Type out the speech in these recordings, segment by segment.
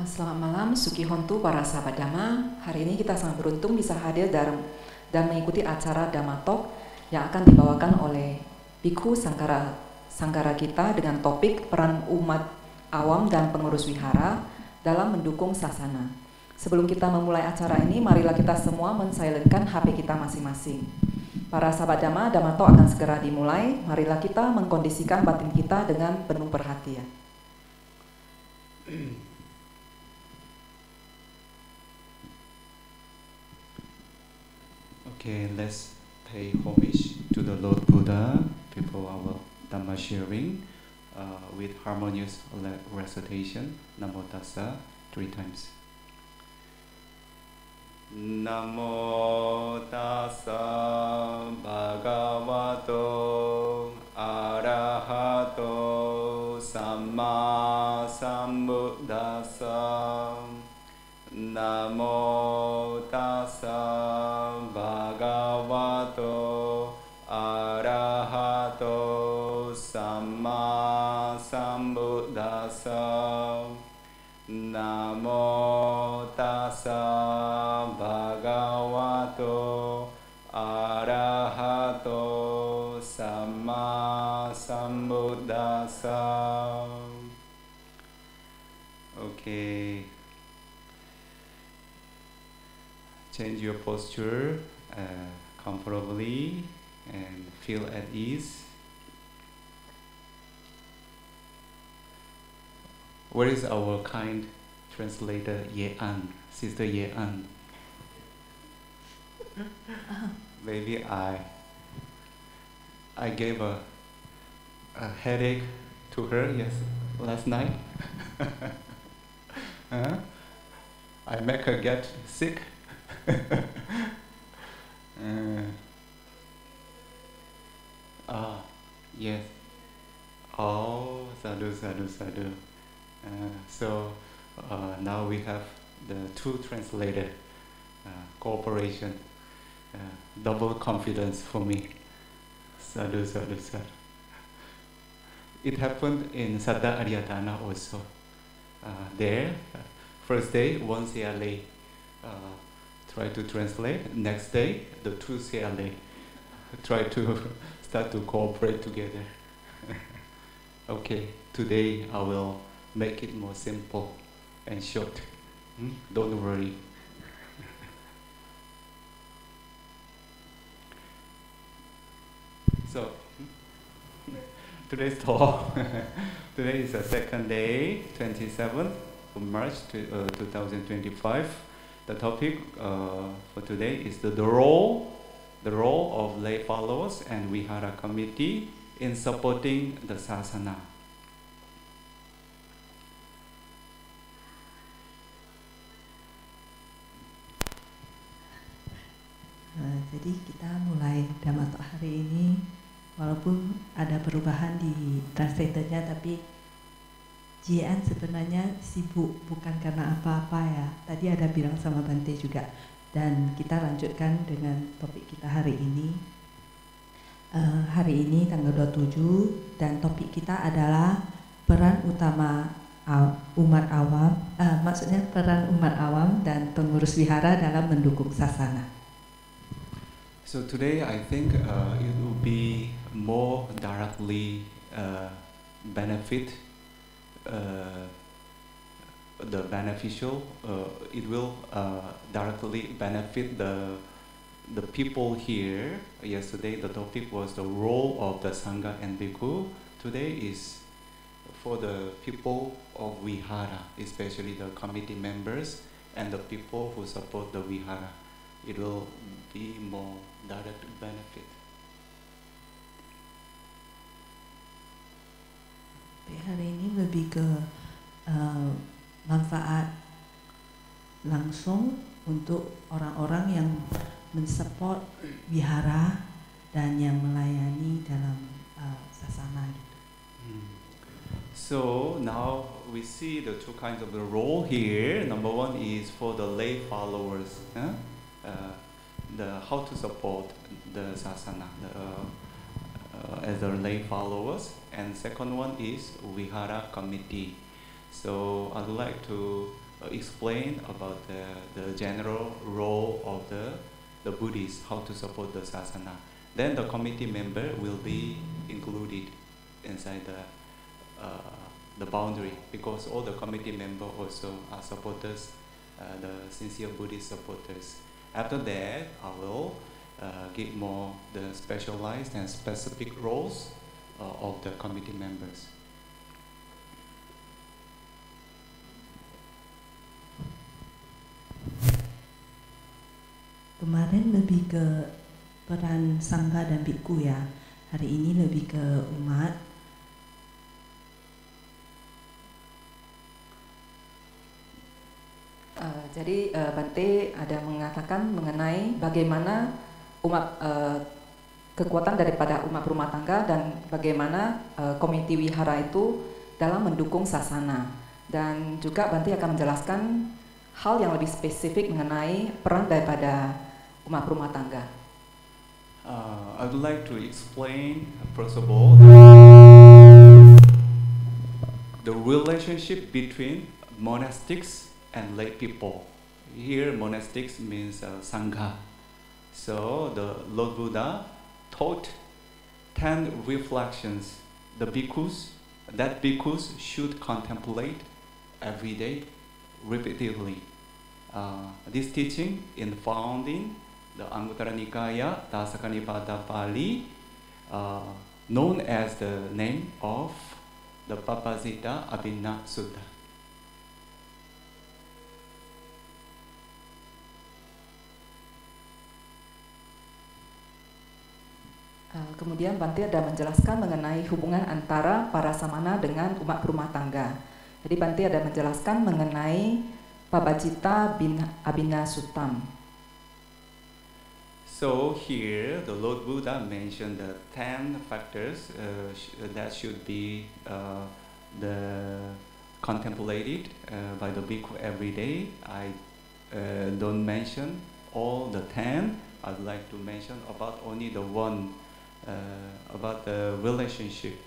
Selamat malam, Suki Hontu, para sahabat Dhamma. Hari ini kita sangat beruntung bisa hadir dan mengikuti acara Dhamma Talk yang akan dibawakan oleh Bhikkhu Sanggara kita dengan topik peran umat awam dan pengurus wihara dalam mendukung sasana. Sebelum kita memulai acara ini, marilah kita semua mensilentkan HP kita masing-masing. Para sahabat Dhamma, Dhamma Talk akan segera dimulai. Marilah kita mengkondisikan batin kita dengan penuh perhatian. Okay, let's pay homage to the Lord Buddha before our Dhamma sharing with harmonious recitation. Namo Tassa 3 times. Namo Tassa Bhagavato Arahato Samma Sambuddhassa. Namo Tassa Bhagavato Arahato Samma Sambuddhassa. Namo Tassa Bhagavato Arahato Samma Sambuddhassa. Okay. Change your posture comfortably and feel at ease. Where is our kind translator Ye An, Sister Ye An? Maybe I gave a headache to her last night. I make her get sick. Yes. Oh, sadhu, sadhu, sadhu. So now we have the two translator cooperation, double confidence for me. Sadhu, sadhu, sadhu. It happened in Saddha Aryadhana also. There, first day, one CLA try to translate. Next day, the two CLA try to start to cooperate together. Okay, today I will make it more simple and short. Don't worry. So, today's talk. Today is the second day, 27th of March 2025. The topic for today is the role of lay followers and Vihara committee in supporting the sasana. Jadi kita mulai Dhamma Talk hari ini, walaupun ada perubahan di translatornya, tapi Jian sebenarnya sibuk bukan karena apa-apa ya. Tadi ada bilang sama Bante juga. Dan kita lanjutkan dengan topik kita hari ini. Hari ini tanggal 27 dan topik kita adalah peran utama umat awam, maksudnya peran umat awam dan pengurus wihara dalam mendukung sasana. So today I think it will be more directly benefit the beneficial. It will directly benefit the people here. Yesterday the topic was the role of the Sangha and Bhikkhu. Today is for the people of Vihara, especially the committee members and the people who support the Vihara. It will be more direct benefit. Hari ini lebih ke manfaat langsung untuk orang-orang yang mensupport wihara dan yang melayani dalam sasana gitu. So now we see the two kinds of the role here. Number one is for the lay followers, the how to support the sasana as the lay followers, and second one is Vihara committee. So I'd like to explain about the general role of the Buddhists, how to support the sasana. Then the committee member will be included inside the boundary, because all the committee members also are supporters, the sincere Buddhist supporters. After that, I will give more the specialized and specific roles of the committee members. Kemarin lebih ke peran sangga dan biku ya. Hari ini lebih ke umat. Jadi Bante ada mengatakan mengenai bagaimana umat kekuatan daripada umat rumah tangga dan bagaimana komite wihara itu dalam mendukung sasana, dan juga Bante akan menjelaskan hal yang lebih spesifik mengenai peran daripada umat rumah tangga. I would like to explain first of all the relationship between monastics and lay people. Here monastics means sangha. So the Lord Buddha taught 10 reflections the bhikkhus should contemplate every day repeatedly. This teaching is found in the Anguttara Nikaya Dasaka Nipata Pali, known as the name of the Papazita Abhinna Sutta. Kemudian Bante ada menjelaskan mengenai hubungan antara para samana dengan umat rumah tangga. Jadi Bante ada menjelaskan mengenai Papazita Abhinna Suttam. So here the Lord Buddha mentioned the 10 factors that should be contemplated by the bhikkhu every day. I don't mention all the 10. I'd like to mention about only the one, about the relationship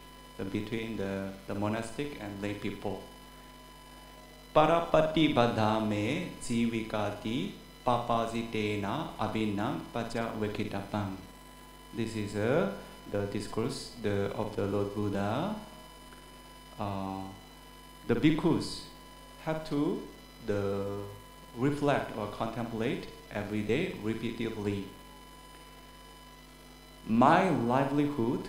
between the monastic and lay people. Parapati badame jivikati papazitena abhinam pacha vekitapam. This is the discourse of the Lord Buddha. The bhikkhus have to reflect or contemplate every day repeatedly. My livelihood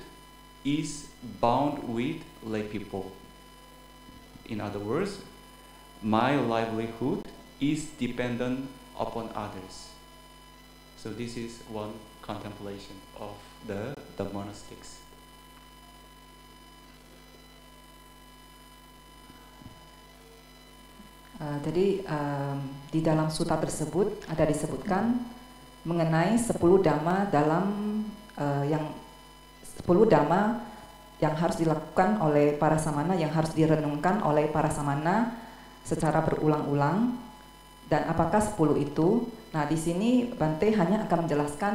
is bound with lay people. In other words, my livelihood is dependent upon others. So this is one contemplation of the monastics. Jadi di dalam sutta tersebut ada disebutkan mengenai 10 dhamma dalam yang 10 dhamma yang harus dilakukan oleh para samana, yang harus direnungkan oleh para samana secara berulang-ulang. Dan apakah 10 itu? Nah, di sini Bante hanya akan menjelaskan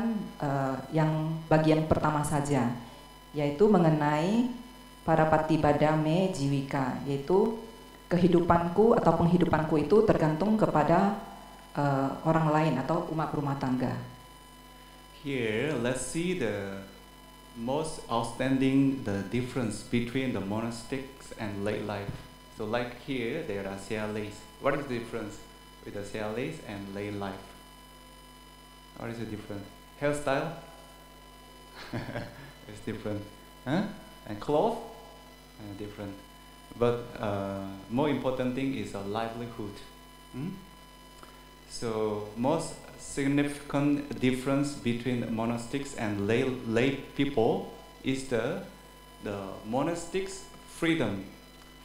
yang bagian pertama saja, yaitu mengenai parapatibadame jiwika, yaitu kehidupanku atau penghidupanku itu tergantung kepada orang lain atau umat rumah tangga. Here, let's see the most outstanding difference between the monastics and lay life. So, like here, there are sialays. What is the difference with the sialays and lay life? What is the difference? Hairstyle? It's different. Huh? And clothes? Different. But more important thing is a livelihood. So most significant difference between monastics and lay people is the monastics' freedom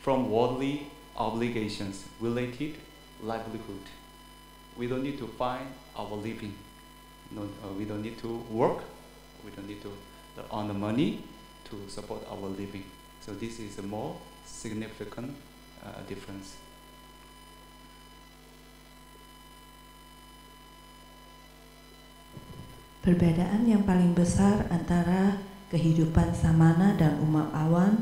from worldly obligations related livelihood. We don't need to find our living. No, we don't need to work. We don't need to earn the money to support our living. So this is a more significant difference. Perbedaan yang paling besar antara kehidupan samana dan umat awan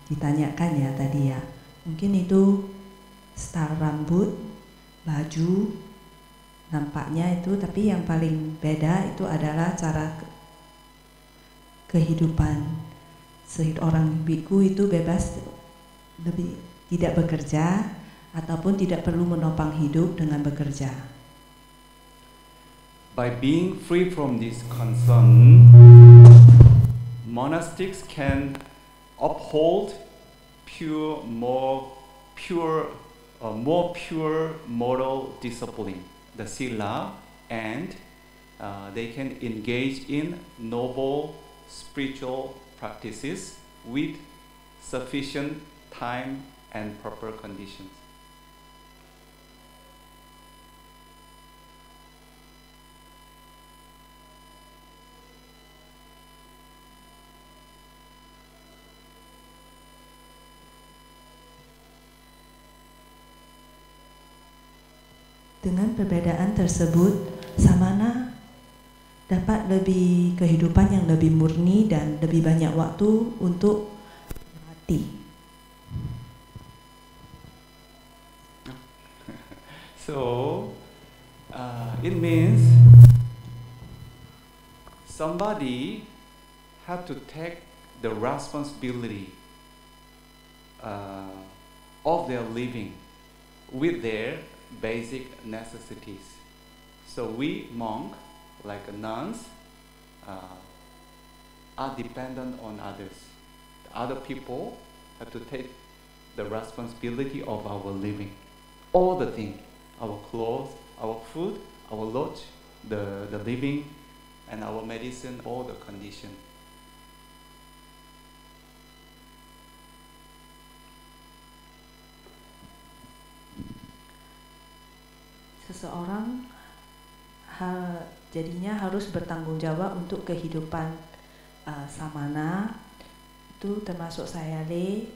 ditanyakan ya tadi ya. Mungkin itu style rambut, baju, nampaknya itu, tapi yang paling beda itu adalah cara kehidupan. Seorang biku itu bebas, lebih tidak bekerja ataupun tidak perlu menopang hidup dengan bekerja. By being free from this concern, monastics can uphold more pure moral discipline, the sila, and they can engage in noble spiritual practices with sufficient time and proper conditions. Dengan perbedaan tersebut, samana dapat lebih kehidupan yang lebih murni dan lebih banyak waktu untuk mati. So, it means somebody have to take the responsibility of their living with their basic necessities. So we monk, like nuns, are dependent on others. Other people have to take the responsibility of our living. All the things, our clothes, our food, our lodge, the living, and our medicine, all the condition. Seseorang jadinya harus bertanggung jawab untuk kehidupan samana, itu termasuk sayale,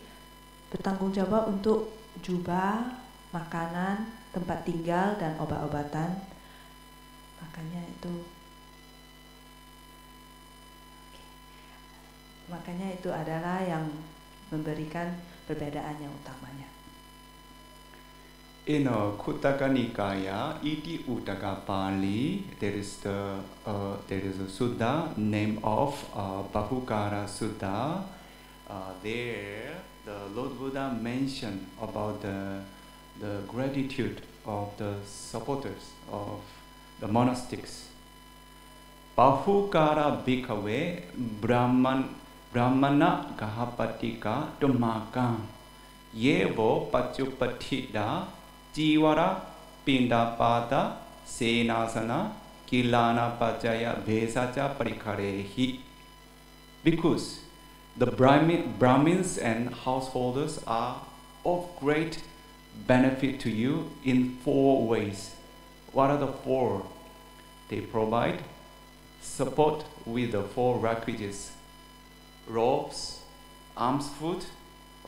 bertanggung jawab untuk jubah, makanan, tempat tinggal, dan obat-obatan. Makanya itu adalah yang memberikan perbedaan yang utamanya. In Khuddaka Nikaya, Iti Uddaka Pali, there is a sutta name of Bahukara Sutta. There, the Lord Buddha mentioned about the gratitude of the supporters of the monastics. Bahukara Bhikkhave Brahmana Gahapatika Dhammaka Yevo Pachupatthida Jivara Pindapada Senasana Kilana Pachaya Bhesacha Parikarehi. Because the Brahmins and householders are of great benefit to you in 4 ways. What are the 4? They provide support with the 4 requisites: robes, alms food,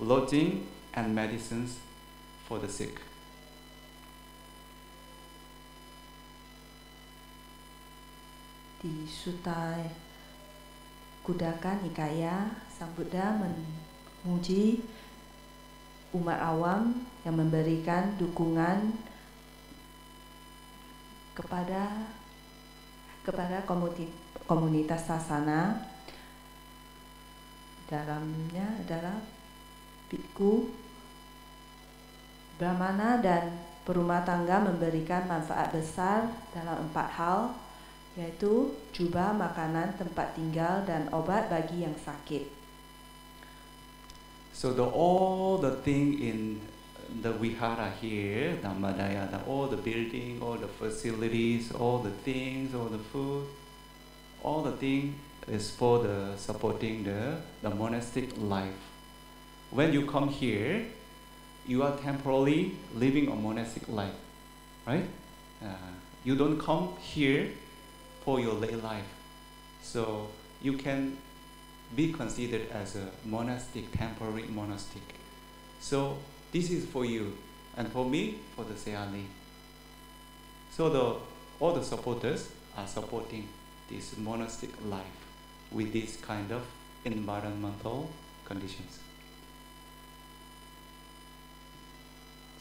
lodging, and medicines for the sick. Di Sutta Khuddaka Nikaya, Sang Buddha memuji umat awam yang memberikan dukungan kepada komunitas sasana. Dalamnya adalah bhikkhu, brahmana, dan perumah tangga memberikan manfaat besar dalam 4 hal, yaitu jubah, makanan, tempat tinggal, dan obat bagi yang sakit. So all the thing in the vihara here, Dhammadaya, all the building, all the facilities, all the things, all the food, all the thing is for the supporting the monastic life. When you come here, you are temporarily living a monastic life, right? You don't come here for your lay life, so you can be considered as a monastic, temporary monastic. So this is for you, and for me, for the Sayali. So all the supporters are supporting this monastic life with this kind of environmental conditions.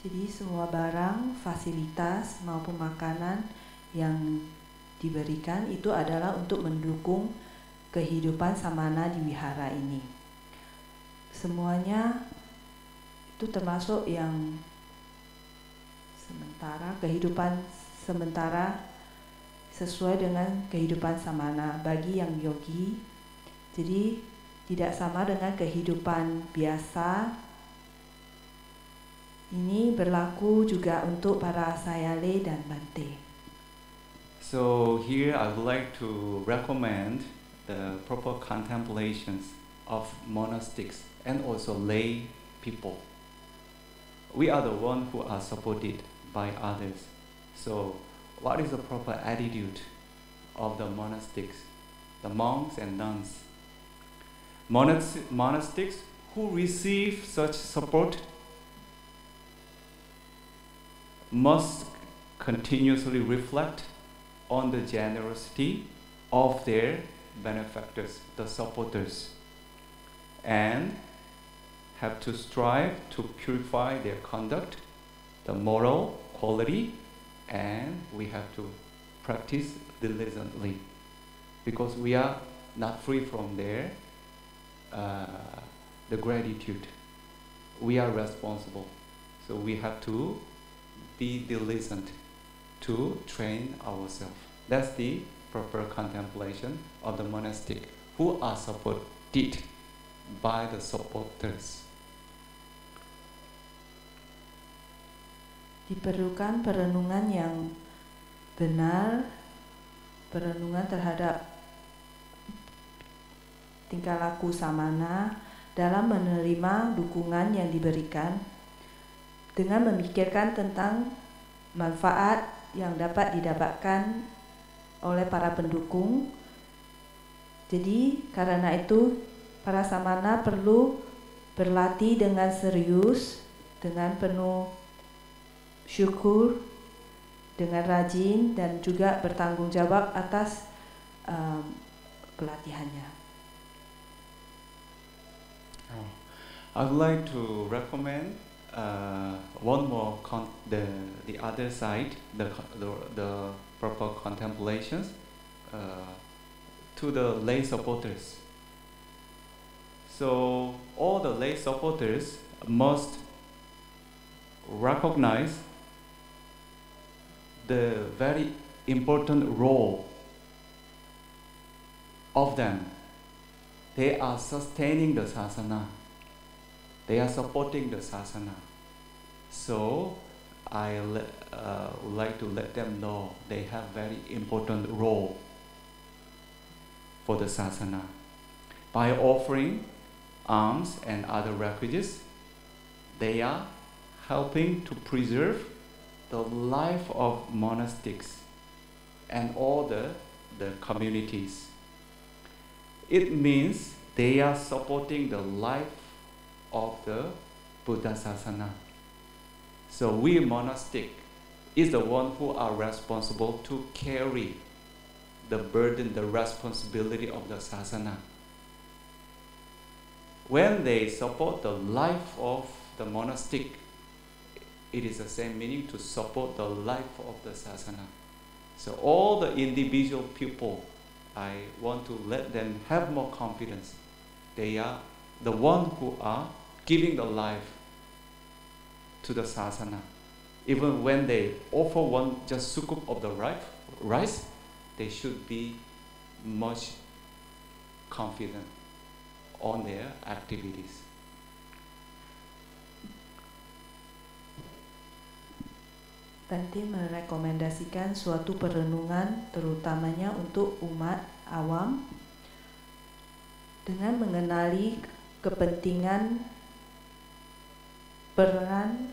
Jadi semua barang, fasilitas maupun makanan yang diberikan itu adalah untuk mendukung kehidupan samana di wihara ini. Semuanya itu termasuk yang sementara, kehidupan sementara sesuai dengan kehidupan samana bagi yang yogi. Jadi tidak sama dengan kehidupan biasa. Ini berlaku juga untuk para sayale dan bante. So here I would like to recommend the proper contemplations of monastics and also lay people. We are the one who are supported by others. So what is the proper attitude of the monastics, the monks and nuns? Monastics who receive such support must continuously reflect on the generosity of their benefactors, the supporters, and have to strive to purify their conduct, the moral quality, and we have to practice diligently, because we are not free from their the gratitude. We are responsible, so we have to be diligent to train ourselves. That's the proper contemplation of the monastic who are supported by the supporters. Diperlukan perenungan yang benar, perenungan terhadap tingkah laku samana dalam menerima dukungan yang diberikan dengan memikirkan tentang manfaat yang dapat didapatkan oleh para pendukung. Jadi karena itu para samana perlu berlatih dengan serius, dengan penuh syukur, dengan rajin dan juga bertanggung jawab atas pelatihannya. I would like to recommend one more the other side, the proper contemplations to the lay supporters. So all the lay supporters must recognize the very important role of them. They are sustaining the sasana. They are supporting the sasana. So I would like to let them know they have very important role for the sasana. By offering alms and other refuges, they are helping to preserve the life of monastics and all the communities. It means they are supporting the life of the Buddha Sasana. So we monastic is the one who are responsible to carry the burden, the responsibility of the sasana. When they support the life of the monastic, it is the same meaning to support the life of the sasana. So all the individual people, I want to let them have more confidence. They are the one who are giving the life to the sasana. Even when they offer one just sukup of the rice, they should be much confident on their activities. Bante merekomendasikan suatu perenungan terutamanya untuk umat awam dengan mengenali kepentingan peran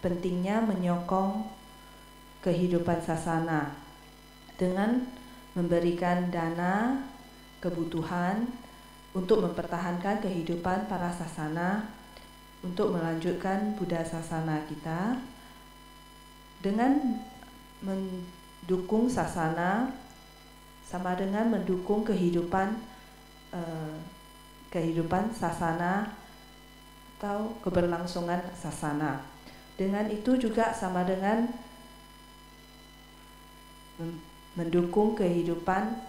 pentingnya menyokong kehidupan sasana dengan memberikan dana kebutuhan untuk mempertahankan kehidupan para sasana, untuk melanjutkan Buddha Sasana kita. Dengan mendukung sasana sama dengan mendukung kehidupan sasana atau keberlangsungan sasana. Dengan itu juga sama dengan mendukung kehidupan,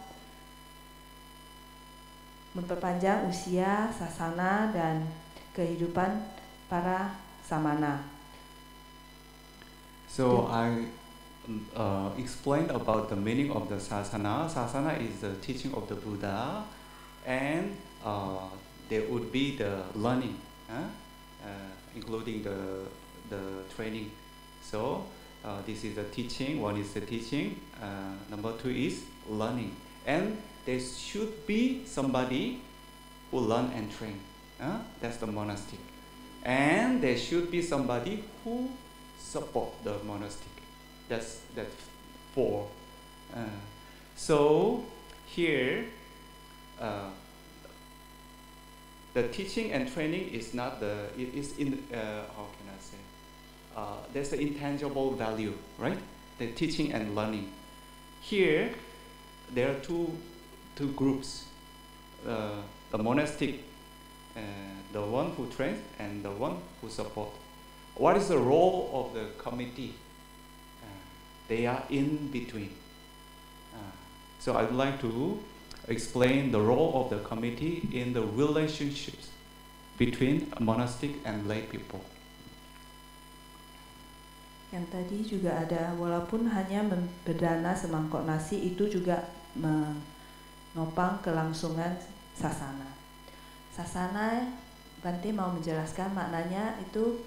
memperpanjang usia sasana dan kehidupan para samana. So I explained about the meaning of the sasana. Sasana is the teaching of the Buddha, and there would be the learning, including the training. So this is the teaching. One is the teaching. Number two is learning, and there should be somebody who learn and train. That's the monastic, and there should be somebody who support the monastic. That's four. So here, the teaching and training is not the. It is in. How can I say? There's the intangible value, right? The teaching and learning. Here, there are two groups. The monastic, the one who trains and the one who support. What is the role of the committee? They are in between. So I'd like to explain the role of the committee in the relationships between monastic and lay people. Yang tadi juga ada, walaupun hanya berdana semangkok nasi, itu juga menopang kelangsungan sasana. Sasana, Bante mau menjelaskan maknanya itu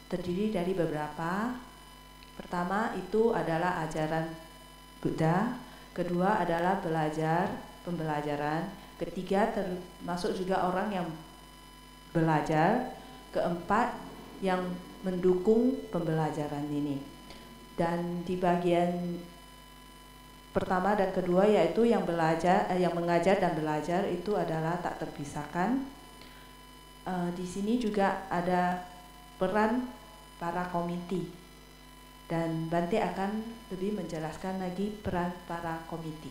terdiri dari beberapa. Pertama itu adalah ajaran Buddha, kedua adalah pembelajaran, ketiga termasuk juga orang yang belajar, keempat yang mendukung pembelajaran ini. Dan di bagian pertama dan kedua yaitu yang mengajar dan belajar itu adalah tak terpisahkan. Di sini juga ada peran para komiti, dan Bante akan lebih menjelaskan lagi peran para komiti.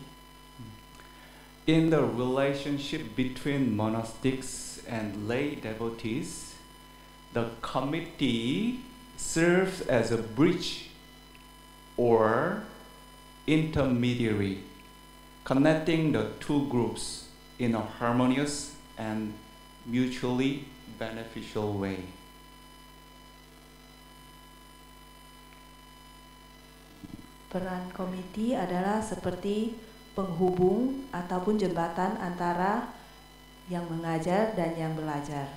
In the relationship between monastics and lay devotees, the committee serves as a bridge or intermediary, connecting the two groups in a harmonious and mutually beneficial way. Peran komiti adalah seperti penghubung ataupun jembatan antara yang mengajar dan yang belajar.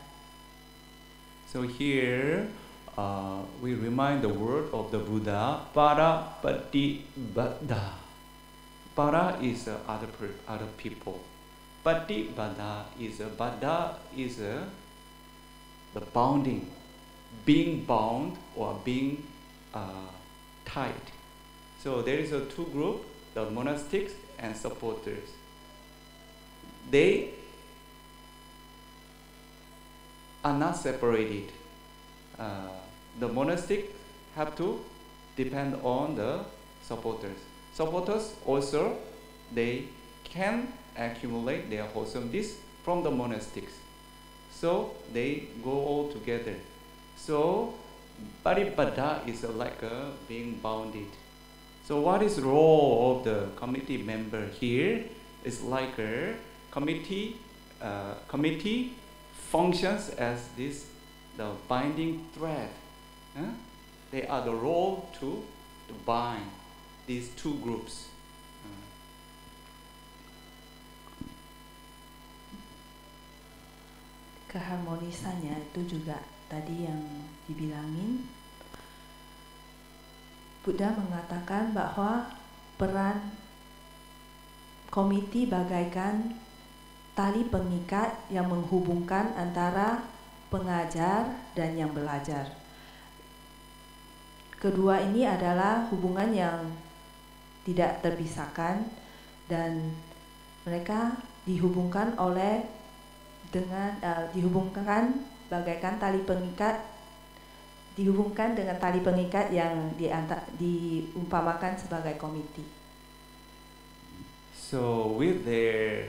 So here we remind the word of the Buddha, para patipada. Para is other people. Patipada is the bounding, being bound or being tied. So there is a two group, the monastics and supporters. They are not separated. The monastics have to depend on the supporters. Supporters also, they can accumulate their wholesomeness from the monastics. So they go all together. So paripada is like being bounded. So what is the role of the committee member here? Is like a committee functions as the binding thread. They are the role to bind these two groups. Keharmonisannya itu juga tadi yang dibilangin. Buddha mengatakan bahwa peran komiti bagaikan tali pengikat yang menghubungkan antara pengajar dan yang belajar. Kedua ini adalah hubungan yang tidak terpisahkan, dan mereka dihubungkan dihubungkan bagaikan tali pengikat, dihubungkan dengan tali pengikat yang diumpamakan sebagai komiti. So with the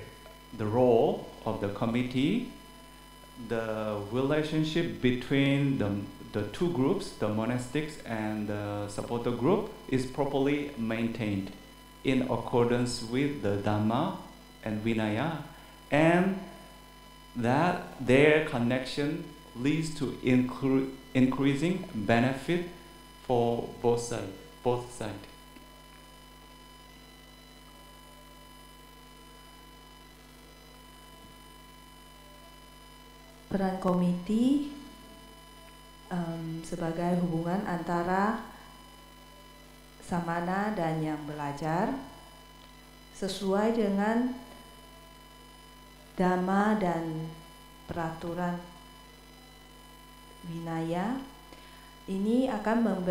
role of the committee, the relationship between the two groups, the monastics and the supporter group, is properly maintained in accordance with the Dhamma and Vinaya, and that their connection leads to increasing benefit for both sides. Peran komiti sebagai hubungan antara samana dan yang belajar sesuai dengan dhamma dan peraturan Vinaya ini akan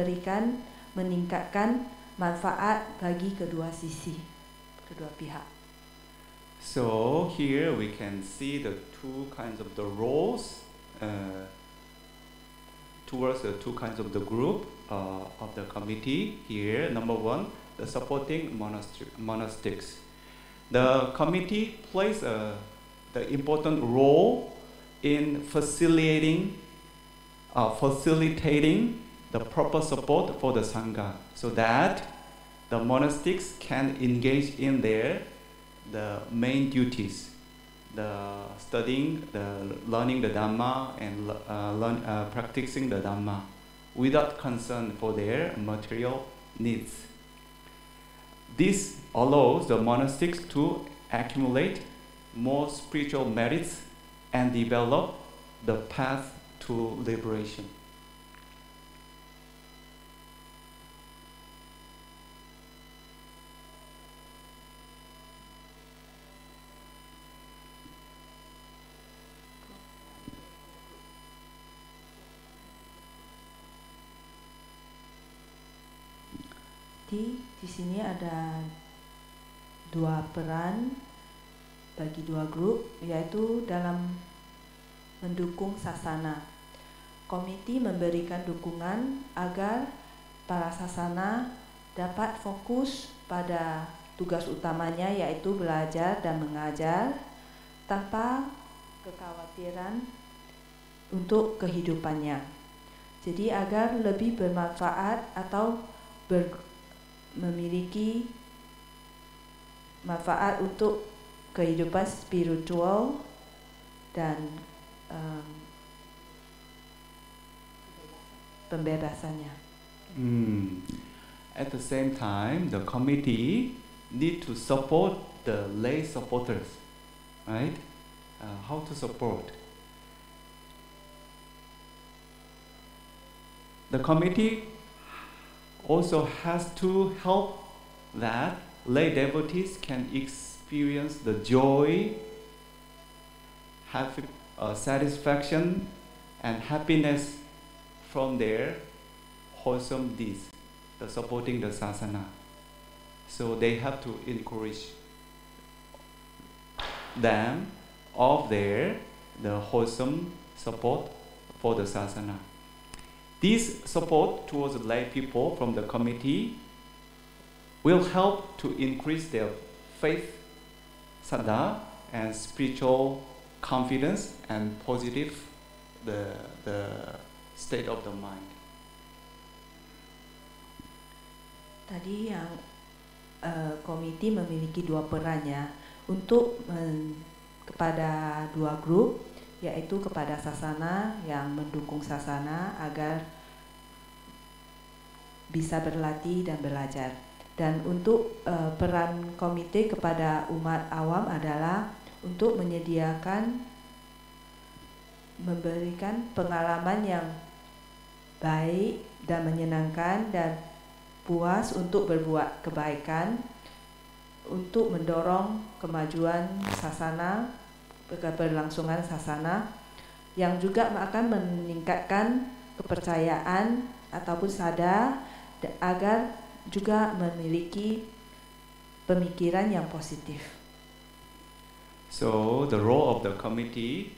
meningkatkan manfaat bagi kedua sisi, kedua pihak. So here we can see the two kinds of the roles towards the two kinds of the group of the committee. Here, number one, the supporting monastics. The committee plays the important role in facilitating the proper support for the Sangha, so that the monastics can engage in the main duties, the studying, the learning the Dhamma, and practicing the Dhamma, without concern for their material needs. This allows the monastics to accumulate more spiritual merits and develop the path to liberation. Di sini ada dua peran bagi dua grup, yaitu dalam mendukung sasana. Komiti memberikan dukungan agar para sasana dapat fokus pada tugas utamanya, yaitu belajar dan mengajar tanpa kekhawatiran untuk kehidupannya. Jadi agar lebih bermanfaat atau memiliki manfaat untuk kehidupan spiritual dan pembebasannya. At the same time, the committee need to support the lay supporters, right? How to support? The committee also has to help that lay devotees can experience the joy, satisfaction, and happiness from their wholesome deeds, the supporting the sasana. So they have to encourage them of the wholesome support for the sasana. This support towards the lay people from the committee will help to increase their faith, saddha, and spiritual confidence and positive the state of the mind. Tadi yang komiti memiliki dua perannya untuk kepada dua grup, yaitu kepada sasana yang mendukung sasana agar bisa berlatih dan belajar. Dan untuk peran komite kepada umat awam adalah untuk memberikan pengalaman yang baik dan menyenangkan dan puas untuk berbuat kebaikan, untuk mendorong kemajuan sasana, keberlangsungan sasana, yang juga akan meningkatkan kepercayaan ataupun sadar agar juga memiliki pemikiran yang positif. So the role of the committee,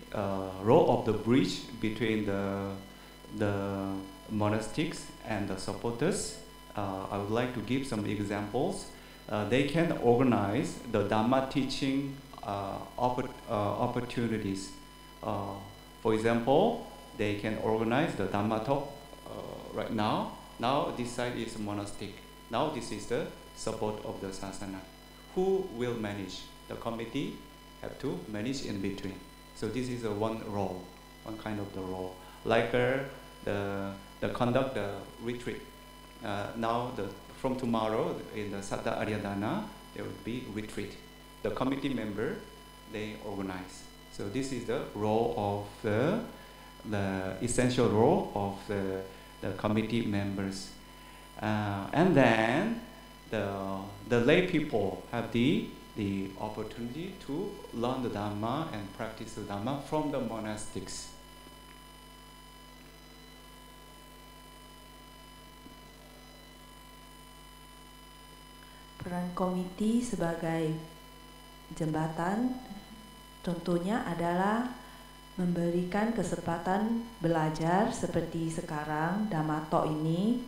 role of the bridge between the monastics and the supporters, I would like to give some examples. They can organize the Dhamma teaching opportunities. For example, they can organize the Dhamma talk right now. Now this side is monastic. Now this is the support of the sasana. Who will manage? The committee have to manage in between. So this is one role, one kind of the role. Like the conduct the retreat. Now from tomorrow in the Saddha Aryadhana there will be retreat. The committee member they organize. So this is the role of the essential role of the committee members. And then the lay people have the opportunity to learn the Dhamma and practice the Dhamma from the monastics. Peran komiti sebagai jembatan tentunya adalah memberikan kesempatan belajar seperti sekarang Dhamma Talk ini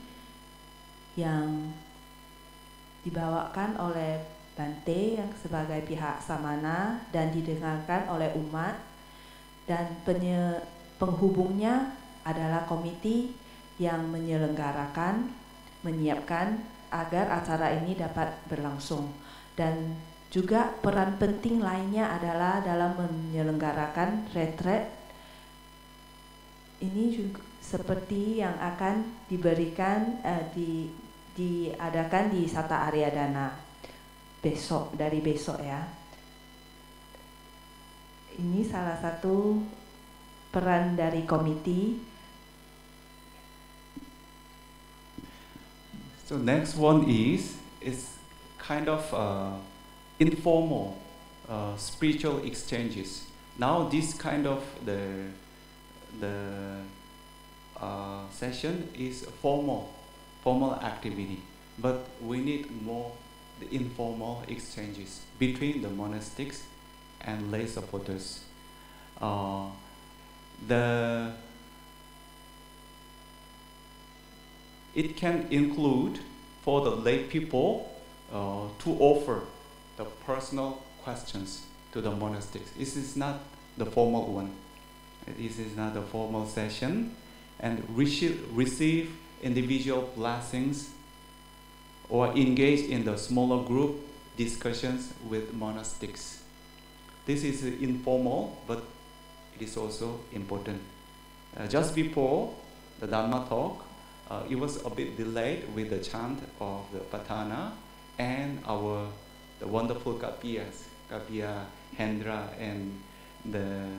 yang dibawakan oleh Bante yang sebagai pihak samana dan didengarkan oleh umat, dan penghubungnya adalah komiti yang menyelenggarakan, menyiapkan agar acara ini dapat berlangsung. Dan juga peran penting lainnya adalah dalam menyelenggarakan retret ini juga seperti yang akan diberikan diadakan di Saddha Aryadhana dari besok ya. Ini salah satu peran dari komiti. So next one is kind of informal spiritual exchanges. Now this kind of the session is formal activity, but we need more the informal exchanges between the monastics and lay supporters. It can include for the lay people to offer the personal questions to the monastics. This is not the formal one. This is not a formal session, and receive individual blessings or engage in the smaller group discussions with monastics. This is informal, but it is also important. Just before the Dhamma talk, it was a bit delayed with the chant of the Patana and the wonderful Kapiyas, Kapiya Hendra and the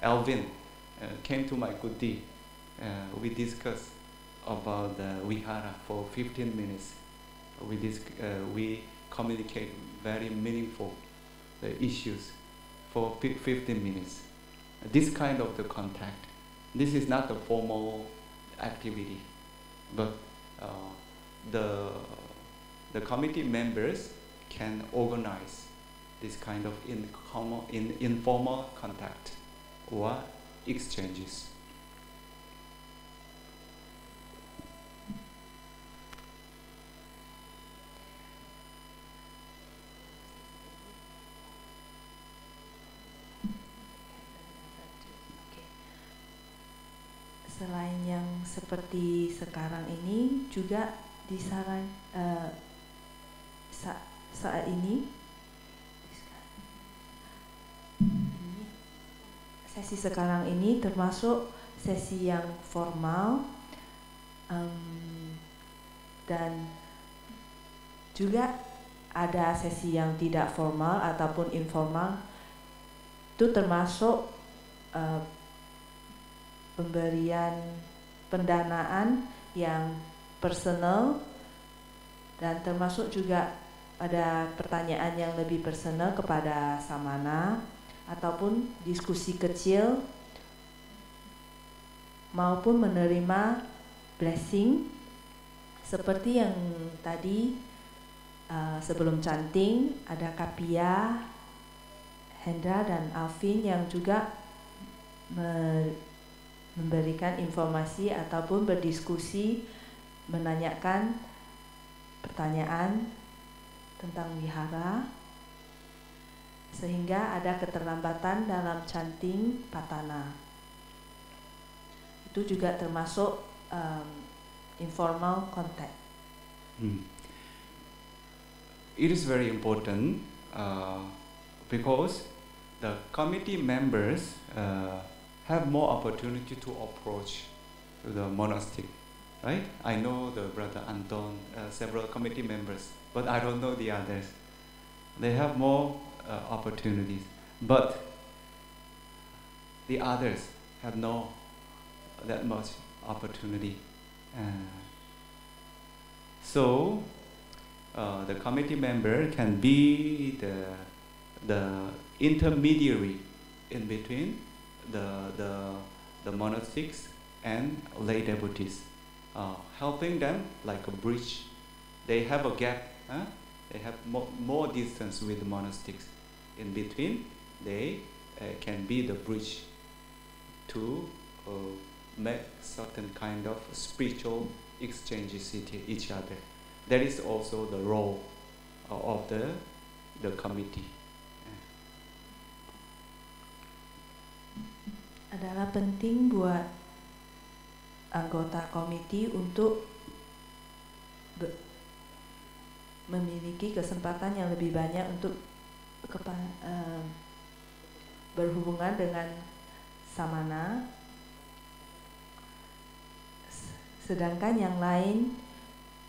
Alvin came to my kuti. We discussed about the vihara for 15 minutes. We communicate very meaningful issues for 15 minutes. This kind of the contact. This is not a formal activity, but the committee members can organize this kind of informal contact or exchanges. Selain yang seperti sekarang ini, juga disaran saat ini sesi sekarang ini termasuk sesi yang formal, dan juga ada sesi yang tidak formal ataupun informal. Itu termasuk pemberian pendanaan yang personal, dan termasuk juga ada pertanyaan yang lebih personal kepada samana ataupun diskusi kecil maupun menerima blessing seperti yang tadi sebelum chanting ada Kapiya, Hendra dan Alvin yang juga memberikan informasi ataupun berdiskusi, menanyakan pertanyaan tentang wihara. sehingga ada keterlambatan dalam chanting patana. Itu juga termasuk informal contact. It is very important because the committee members have more opportunity to approach the monastic, right? I know the brother Anton, several committee members, but I don't know the others. They have more opportunities, but the others have no that much opportunity. So the committee member can be the intermediary in between the monastics and lay devotees, helping them like a bridge. They have a gap. They have more distance with the monastics. In between, they can be the bridge to make certain kind of spiritual exchanges with each other. That is also the role of the committee. Adalah penting buat anggota komite untuk memiliki kesempatan yang lebih banyak untuk berhubungan dengan samana, sedangkan yang lain,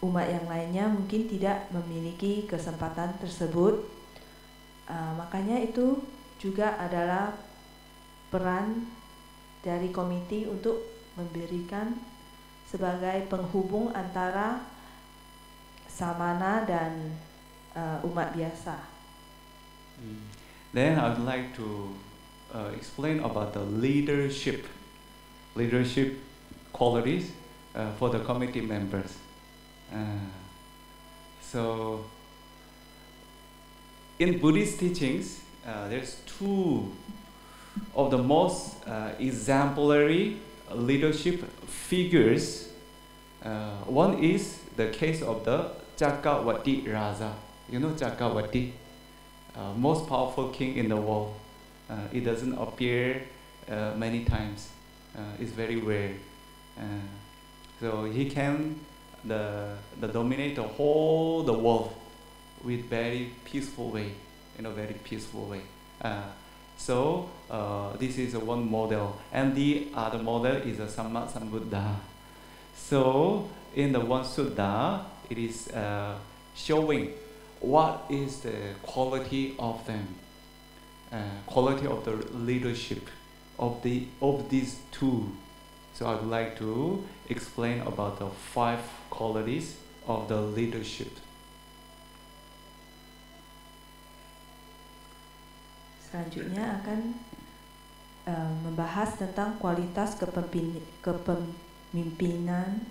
umat yang lainnya mungkin tidak memiliki kesempatan tersebut. Makanya itu juga adalah peran dari komite untuk memberikan sebagai penghubung antara samana dan umat biasa. Then I would like to explain about the leadership qualities for the committee members. So in Buddhist teachings, there's two of the most exemplary leadership figures. One is the case of the Chakravarti Raja. You know Chakravarti, most powerful king in the world. It doesn't appear many times. It's very rare. So he can dominate the whole the world with very peaceful way, in a very peaceful way. So this is one model, and the other model is a Samma Sambuddha. So in the one sutta, it is showing what is the quality of them, quality of the leadership of these two. So I would like to explain about the 5 qualities of the leadership. Selanjutnya akan membahas tentang kualitas kepemimpinan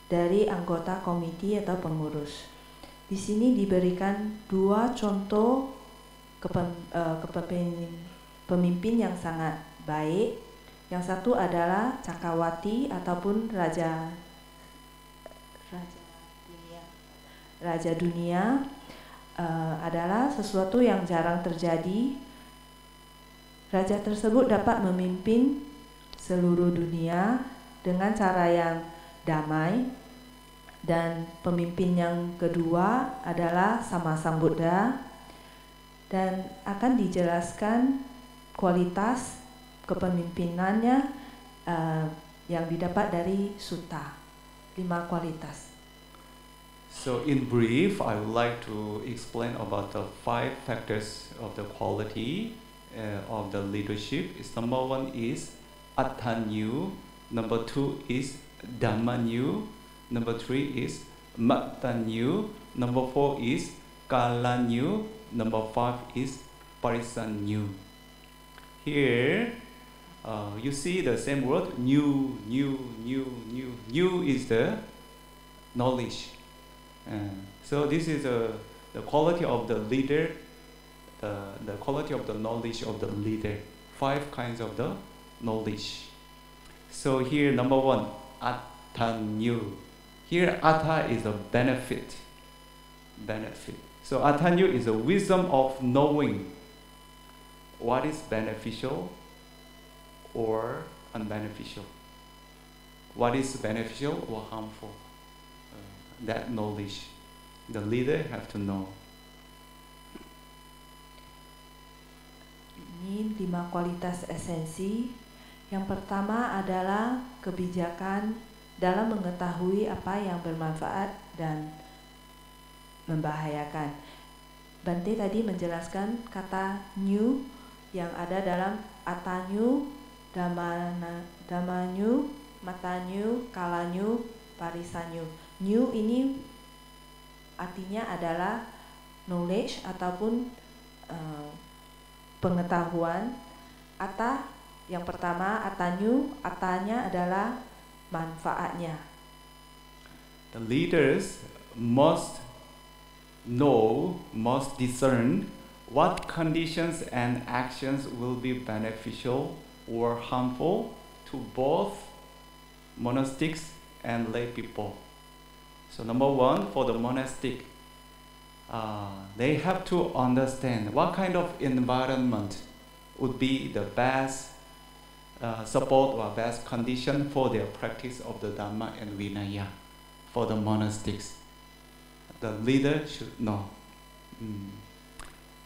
dari anggota komite atau pengurus. Di sini diberikan 2 contoh pemimpin yang sangat baik. Yang satu adalah Cakrawati ataupun Raja Dunia. Adalah sesuatu yang jarang terjadi. Raja tersebut dapat memimpin seluruh dunia dengan cara yang damai. Dan pemimpin yang kedua adalah Sama Sambuddha, dan akan dijelaskan kualitas kepemimpinannya yang didapat dari sutta, 5 kualitas. So in brief, I would like to explain about the 5 factors of the quality of the leadership. Number 1 is Attanyu, number 2 is Dhammanyu, number 3 is Mattanyu, number 4 is Kalanyu, number 5 is Parisanyu. Here you see the same word, new. New is the knowledge. So this is the quality of the leader, the quality of the knowledge of the leader. 5 kinds of the knowledge. So here number 1, Attanyu. Here Atta is a benefit. So Atanyu is a wisdom of knowing what is beneficial or unbeneficial. What is beneficial or harmful? That knowledge, the leader have to know. Ini 5 kualitas esensi. Yang pertama adalah kebijakan dalam mengetahui apa yang bermanfaat dan membahayakan. Bante tadi menjelaskan kata new yang ada dalam Atanyu, Damanyu, Matanyu, Kalanyu, Parisanyu. New ini artinya adalah knowledge ataupun pengetahuan. Ata yang pertama, Atanyu, atanya adalah manfaatnya. The leaders must know, must discern what conditions and actions will be beneficial or harmful to both monastics and lay people. So number one, for the monastic, they have to understand what kind of environment would be the best support or best condition for their practice of the Dhamma and Vinaya for the monastics. The leader should know.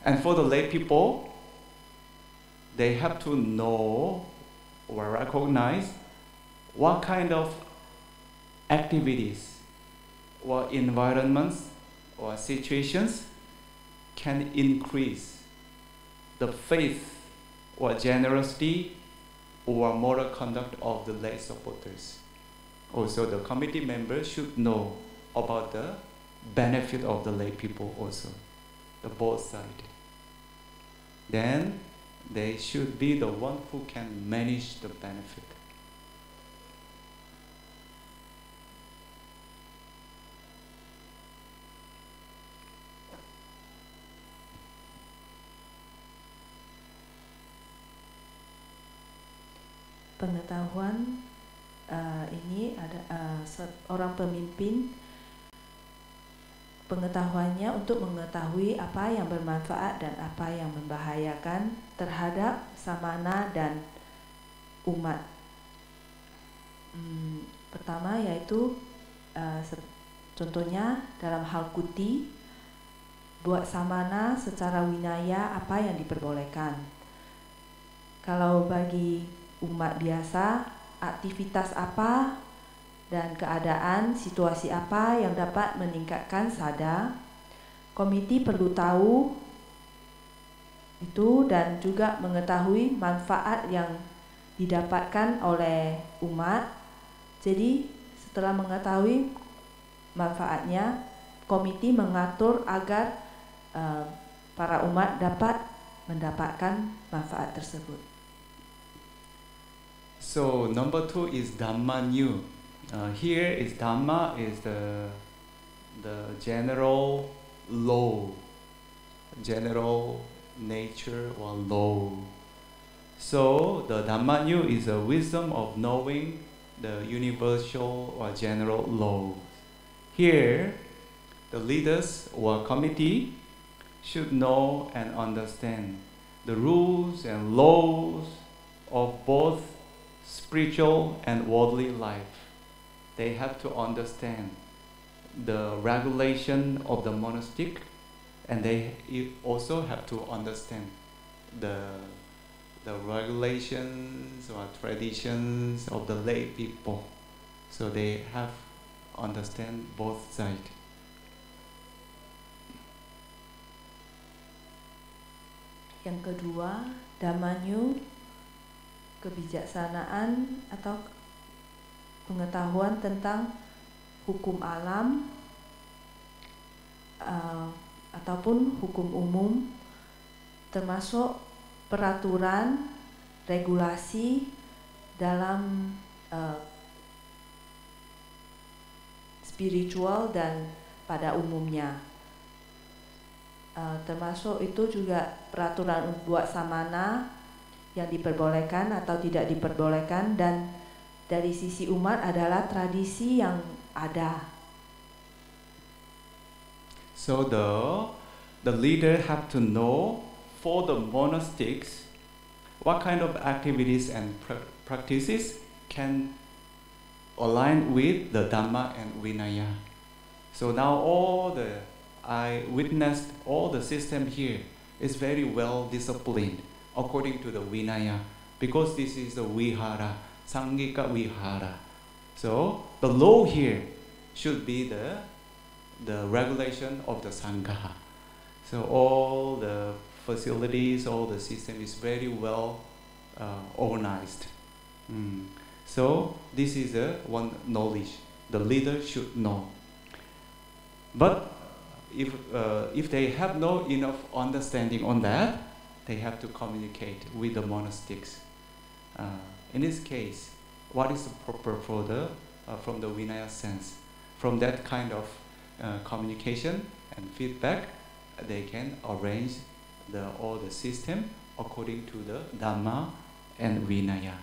And for the lay people, they have to know or recognize what kind of activities or environments or situations can increase the faith or generosity or moral conduct of the lay supporters. Also, the committee members should know about the benefit of the lay people also, the both sides. Then they should be the one who can manage the benefit. Pengetahuan ini ada seorang pemimpin, pengetahuannya untuk mengetahui apa yang bermanfaat dan apa yang membahayakan terhadap samana dan umat. Pertama yaitu contohnya dalam hal kuti, buat samana secara winaya apa yang diperbolehkan. Kalau bagi umat biasa, aktivitas apa dan keadaan, situasi apa yang dapat meningkatkan sada, komiti perlu tahu itu dan juga mengetahui manfaat yang didapatkan oleh umat. Jadi setelah mengetahui manfaatnya, komiti mengatur agar para umat dapat mendapatkan manfaat tersebut. So number 2 is Dhammanyu. Here is Dhamma is the general law, general nature or law. So the Dhammanyu is a wisdom of knowing the universal or general law. Here, the leaders or committee should know and understand the rules and laws of both spiritual and worldly life. They have to understand the regulation of the monastic, and they also have to understand the regulations or traditions of the lay people. So they have understand both sides. Yang kedua, Dhammanyu, kebijaksanaan atau pengetahuan tentang hukum alam ataupun hukum umum, termasuk peraturan, regulasi dalam spiritual dan pada umumnya. Termasuk itu juga peraturan buat samana yang diperbolehkan atau tidak diperbolehkan, dan dari sisi umat adalah tradisi yang ada. So the the leader have to know for the monastics what kind of activities and practices can align with the Dhamma and Vinaya. So now I witnessed all the system here is very well disciplined according to the Vinaya, because this is the Vihara, Sangika Vihara. So the law here should be the regulation of the Sangha. So all the facilities, all the system is very well organized. So this is one knowledge the leader should know. But if they have no enough understanding on that, they have to communicate with the monastics. In this case, what is proper for from the Vinaya sense? From that kind of communication and feedback, they can arrange all the system according to the Dhamma and Vinaya.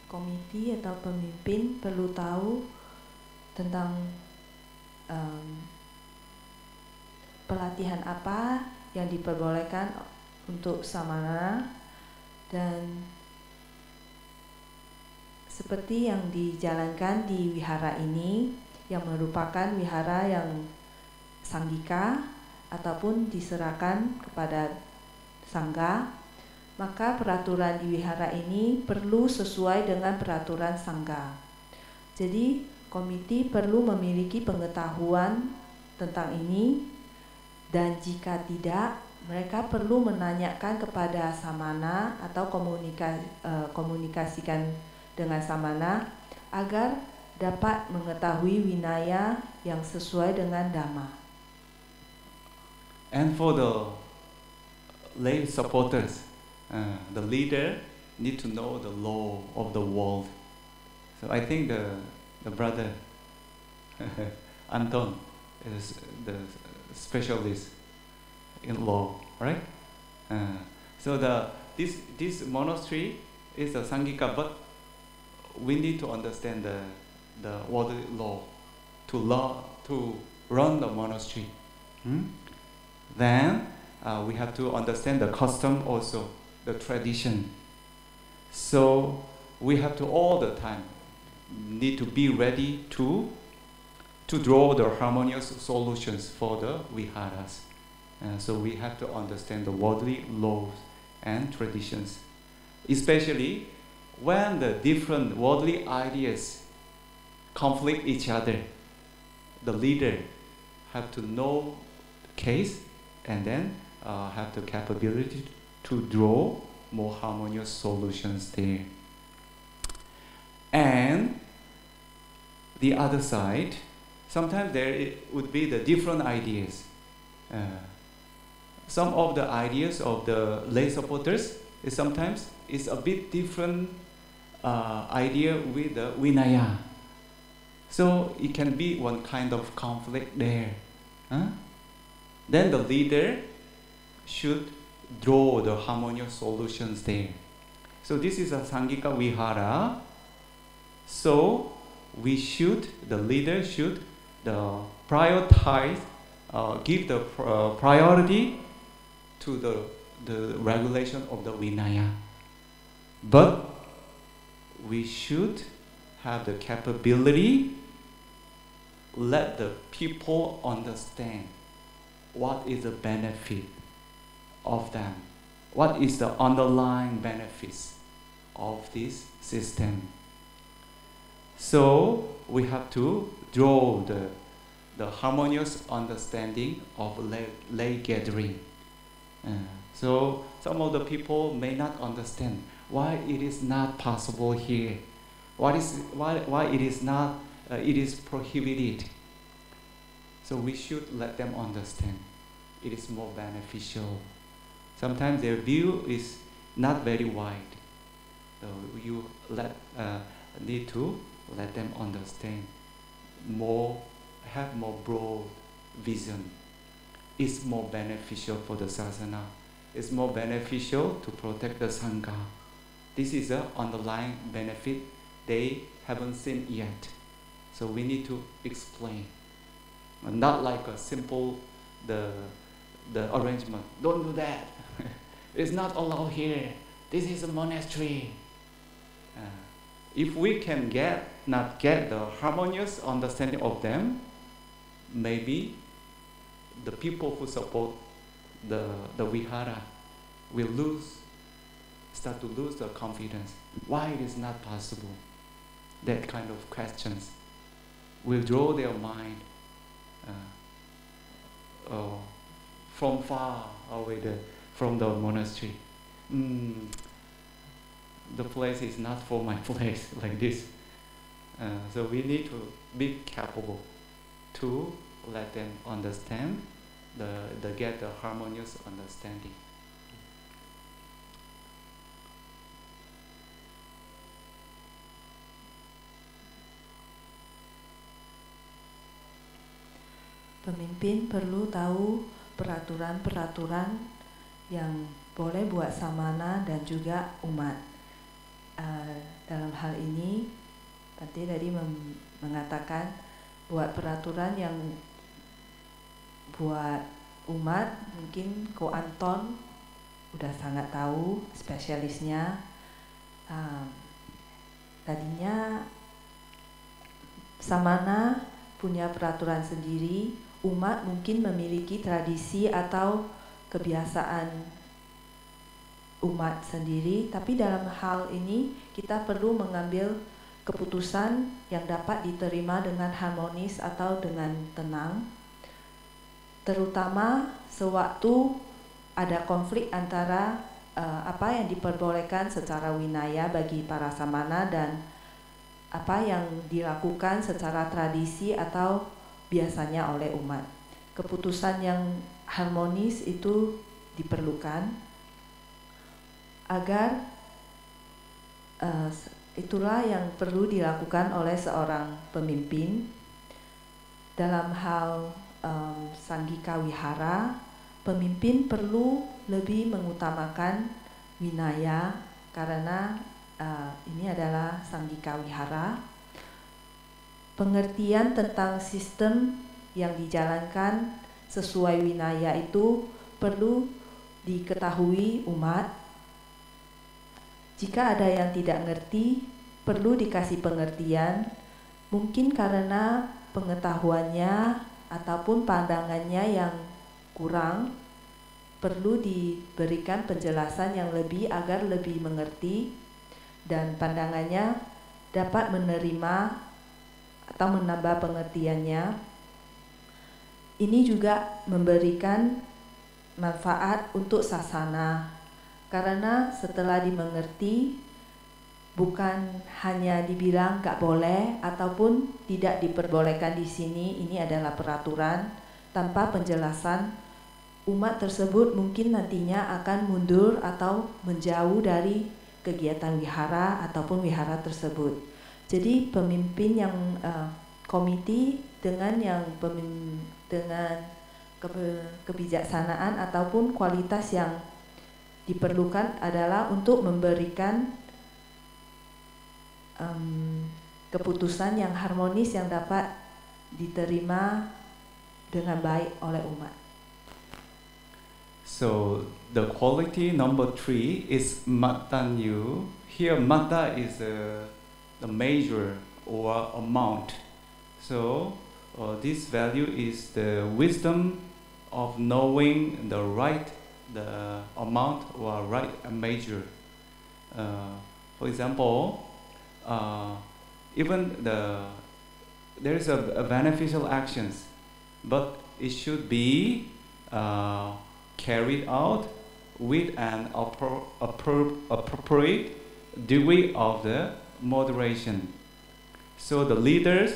Komiti atau pemimpin perlu tahu tentang pelatihan apa yang diperbolehkan untuk samana, dan seperti yang dijalankan di wihara ini yang merupakan wihara yang sanggika ataupun diserahkan kepada sangga, maka peraturan di wihara ini perlu sesuai dengan peraturan sangga. Jadi komiti perlu memiliki pengetahuan tentang ini, dan jika tidak, mereka perlu menanyakan kepada samana atau komunikasikan dengan samana agar dapat mengetahui winaya yang sesuai dengan Dhamma. And for the lay supporters, the leader need to know the law of the world. So I think the brother Anton is the specialist in law, right? So this monastery is a Sangika, but we need to understand the worldly law to run the monastery. Then we have to understand the custom also, the tradition. So we have to all the time need to be ready to draw the harmonious solutions for the viharas. So we have to understand the worldly laws and traditions, especially when the different worldly ideas conflict each other. The leader have to know the case and then have the capability to draw more harmonious solutions there. And the other side, sometimes there would be the different ideas. Some of the ideas of the lay supporters sometimes is a bit different idea with the Vinaya. So it can be one kind of conflict there. Then the leader should draw the harmonious solutions there. So this is a Sangika Vihara. So the leader should prioritize, give the priority to the regulation of the Vinaya. But we should have the capability, let the people understand what is the benefit of them, what is the underlying benefits of this system. So we have to draw the harmonious understanding of lay gathering. So some of the people may not understand why it is not possible here, why it is not, it is prohibited. So we should let them understand it is more beneficial. Sometimes their view is not very wide. So you need to let them understand more, have more broad vision. It's more beneficial for the sasana is more beneficial to protect the Sangha. This is the underlying benefit they haven't seen yet. So we need to explain. Not like a simple the arrangement. Don't do that. It's not allowed here. This is a monastery. If we can not get the harmonious understanding of them, maybe the people who support the vihara will start to lose the confidence. Why it is not possible? That kind of questions will draw their mind from far away from the monastery. The place is not for my place, like this. So we need to be capable to let them understand, get the harmonious understanding. Pemimpin perlu tahu peraturan-peraturan yang boleh buat samana dan juga umat. Dalam hal ini, Bante tadi mengatakan buat peraturan yang buat umat, mungkin Ko Anton udah sangat tahu spesialisnya. Tadinya samana punya peraturan sendiri, umat mungkin memiliki tradisi atau kebiasaan umat sendiri, tapi dalam hal ini kita perlu mengambil keputusan yang dapat diterima dengan harmonis atau dengan tenang, terutama sewaktu ada konflik antara apa yang diperbolehkan secara winaya bagi para samana dan apa yang dilakukan secara tradisi atau biasanya oleh umat. Keputusan yang harmonis itu diperlukan agar itulah yang perlu dilakukan oleh seorang pemimpin. Dalam hal Sanghika Wihara, pemimpin perlu lebih mengutamakan winaya karena ini adalah Sanghika Wihara. Pengertian tentang sistem yang dijalankan sesuai winaya itu perlu diketahui umat. Jika ada yang tidak ngerti, perlu dikasih pengertian, mungkin karena pengetahuannya ataupun pandangannya yang kurang, perlu diberikan penjelasan yang lebih agar lebih mengerti dan pandangannya dapat menerima atau menambah pengertiannya. Ini juga memberikan manfaat untuk sasana, karena setelah dimengerti, bukan hanya dibilang gak boleh ataupun tidak diperbolehkan di sini, ini adalah peraturan, tanpa penjelasan, umat tersebut mungkin nantinya akan mundur atau menjauh dari kegiatan wihara ataupun wihara tersebut. Jadi pemimpin yang komiti dengan kebijaksanaan ataupun kualitas yang diperlukan adalah untuk memberikan keputusan yang harmonis yang dapat diterima dengan baik oleh umat. So the quality number 3 is Mattanyu. Here Matta is the measure or amount. So this value is the wisdom of knowing the amount or right measure. For example, even there is a beneficial actions, but it should be carried out with an appropriate degree of the moderation. So the leaders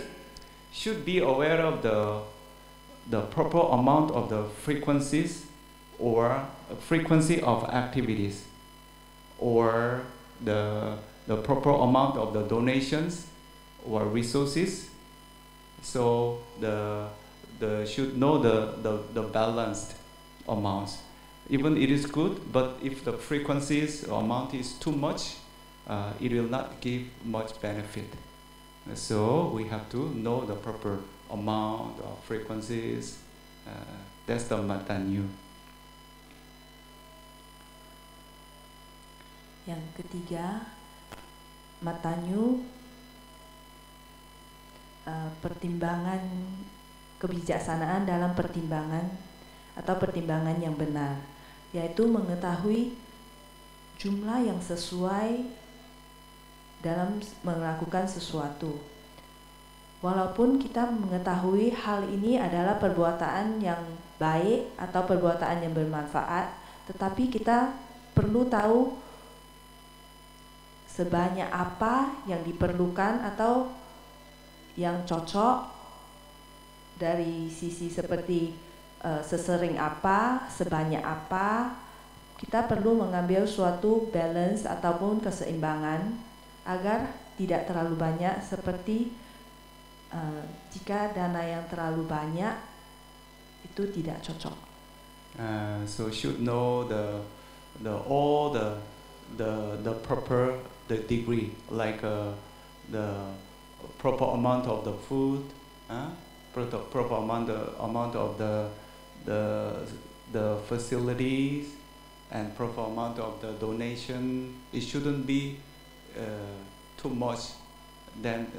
should be aware of the proper amount of the frequencies or frequency of activities, or the proper amount of the donations or resources. So the should know the balanced amounts. even it is good, but if the frequencies or amount is too much, it will not give much benefit. So we have to know the proper amount of frequencies. That's the Matanyu. Yang ketiga, Matanyu, pertimbangan kebijaksanaan dalam pertimbangan atau pertimbangan yang benar, yaitu mengetahui jumlah yang sesuai dalam melakukan sesuatu. Walaupun kita mengetahui hal ini adalah perbuatan yang baik atau perbuatan yang bermanfaat, tetapi kita perlu tahu sebanyak apa yang diperlukan atau yang cocok dari sisi seperti sesering apa, sebanyak apa. Kita perlu mengambil suatu balance ataupun keseimbangan agar tidak terlalu banyak, seperti jika dana yang terlalu banyak itu tidak cocok. So should know all the proper degree, like the proper amount of the food, proper amount of the facilities, and proper amount of the donation. It shouldn't be too much than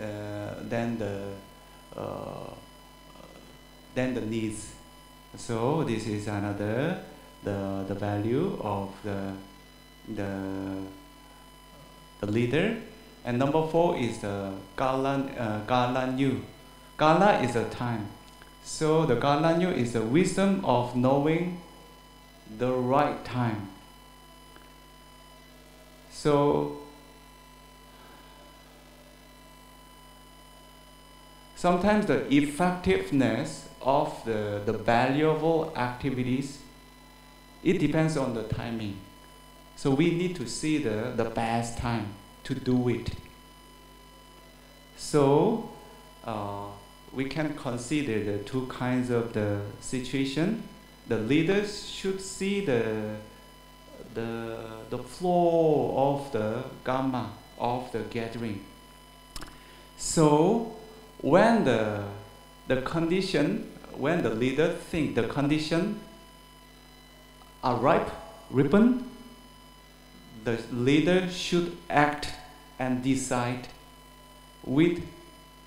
the needs. So this is another the value of the leader. And number 4 is the Kalanyu. Kala is the time. So the Kalanyu is the wisdom of knowing the right time. So sometimes the effectiveness of the valuable activities, it depends on the timing. So we need to see the best time to do it. So we can consider the two kinds of the situation. The leaders should see the flow of the Gamma of the gathering. So when the condition, when the leader think the condition are ripen, the leader should act and decide with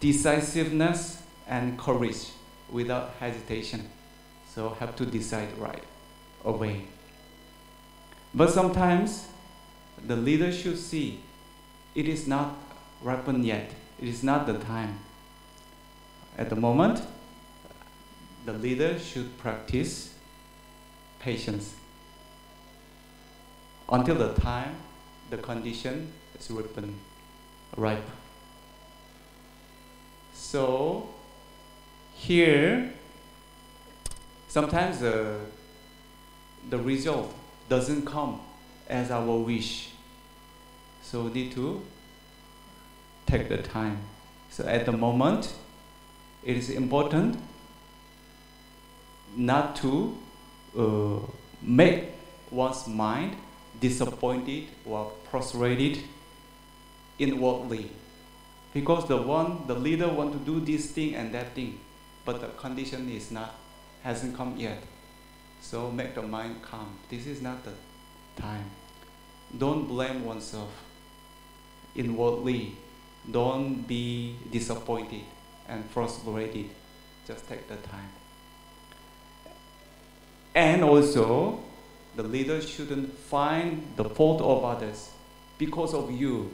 decisiveness and courage, without hesitation. So have to decide right away. But sometimes the leader should see it is not ripened yet. It is not the time. At the moment, the leader should practice patience until the time the condition is ripe. So here, sometimes the result doesn't come as our wish. So we need to take the time. So at the moment, it is important not to make one's mind disappointed or frustrated inwardly, because the leader want to do this thing and that thing, but the condition hasn't come yet. So make the mind calm. This is not the time. Don't blame oneself inwardly. Don't be disappointed and frustrated. Just take the time. And also, the leader shouldn't find the fault of others. Because of you,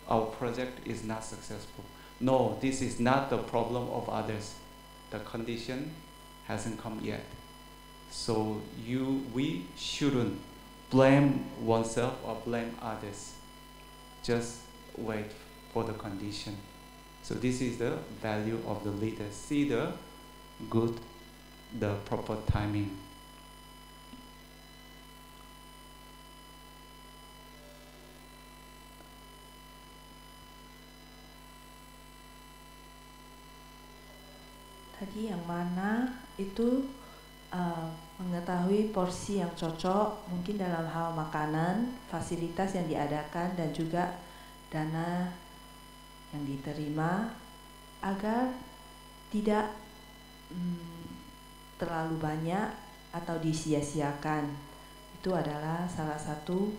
our project is not successful. No, this is not the problem of others. The condition hasn't come yet. So we shouldn't blame oneself or blame others. Just wait for the condition. So this is the value of the leader. See the proper timing. Tadi yang mana itu mengetahui porsi yang cocok, mungkin dalam hal makanan, fasilitas yang diadakan, dan juga dana yang diterima, agar tidak terlalu banyak atau disia-siakan. Itu adalah salah satu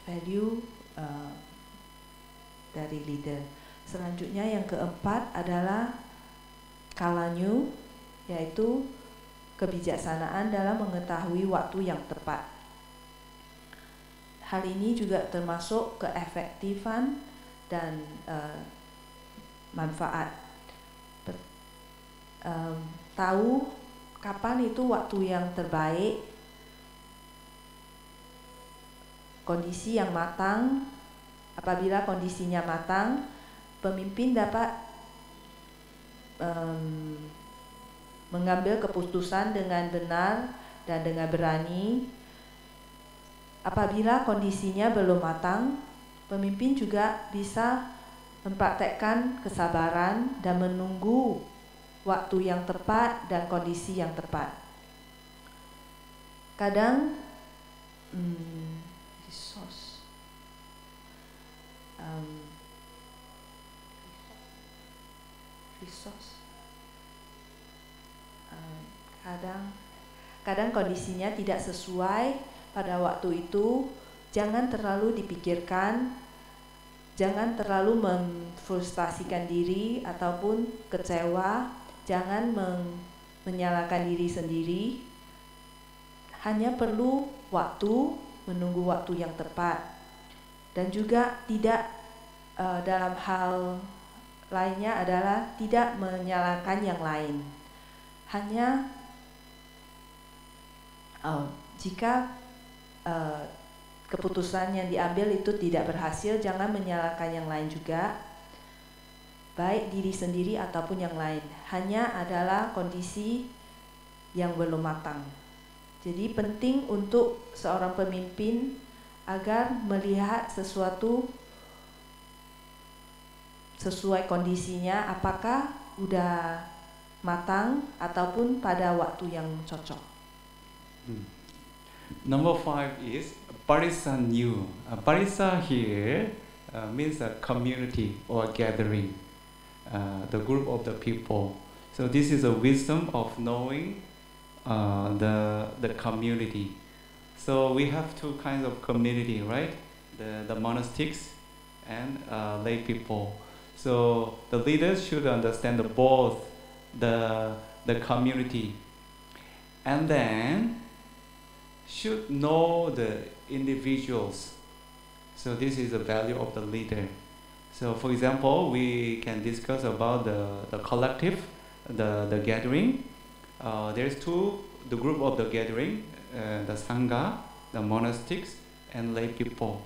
value dari leader. Selanjutnya yang keempat adalah kalanyu, yaitu kebijaksanaan dalam mengetahui waktu yang tepat. Hal ini juga termasuk keefektifan dan manfaat. Tahu kapan itu waktu yang terbaik, kondisi yang matang. Apabila kondisinya matang, pemimpin dapat mengambil keputusan dengan benar dan dengan berani. Apabila kondisinya belum matang, pemimpin juga bisa mempraktekkan kesabaran dan menunggu waktu yang tepat dan kondisi yang tepat. Kadang kadang kondisinya tidak sesuai pada waktu itu. Jangan terlalu dipikirkan, jangan terlalu memfrustasikan diri ataupun kecewa, jangan menyalahkan diri sendiri. Hanya perlu waktu, menunggu waktu yang tepat. Dan juga tidak dalam hal lainnya adalah tidak menyalahkan yang lain. Hanya jika keputusan yang diambil itu tidak berhasil, jangan menyalahkan yang lain juga, baik diri sendiri ataupun yang lain. Hanya adalah kondisi yang belum matang. Jadi penting untuk seorang pemimpin agar melihat sesuatu sesuai kondisinya, apakah udah matang ataupun pada waktu yang cocok. Number 5 is Parisa New. Parisa here means a community or gathering, the group of the people. So this is a wisdom of knowing the community. So we have two kinds of community, right? The monastics and lay people. So the leaders should understand both the community, and then should know the individuals. So this is the value of the leader. So for example, we can discuss about the collective, the gathering. There's the group of the gathering, the Sangha, the monastics, and lay people.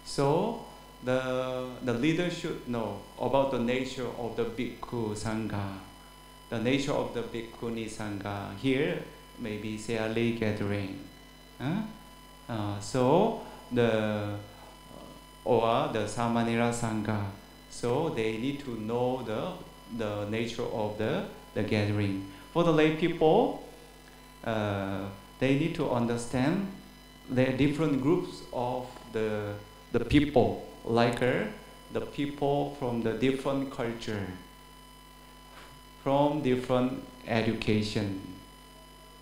So the leader should know about the nature of the Bhikkhu Sangha, the nature of the Bhikkhuni Sangha. Here, maybe say a lay gathering. So the Samanera Sangha. So they need to know the nature of the gathering. For the lay people, they need to understand the different groups of the people, like the people from the different culture, from different education,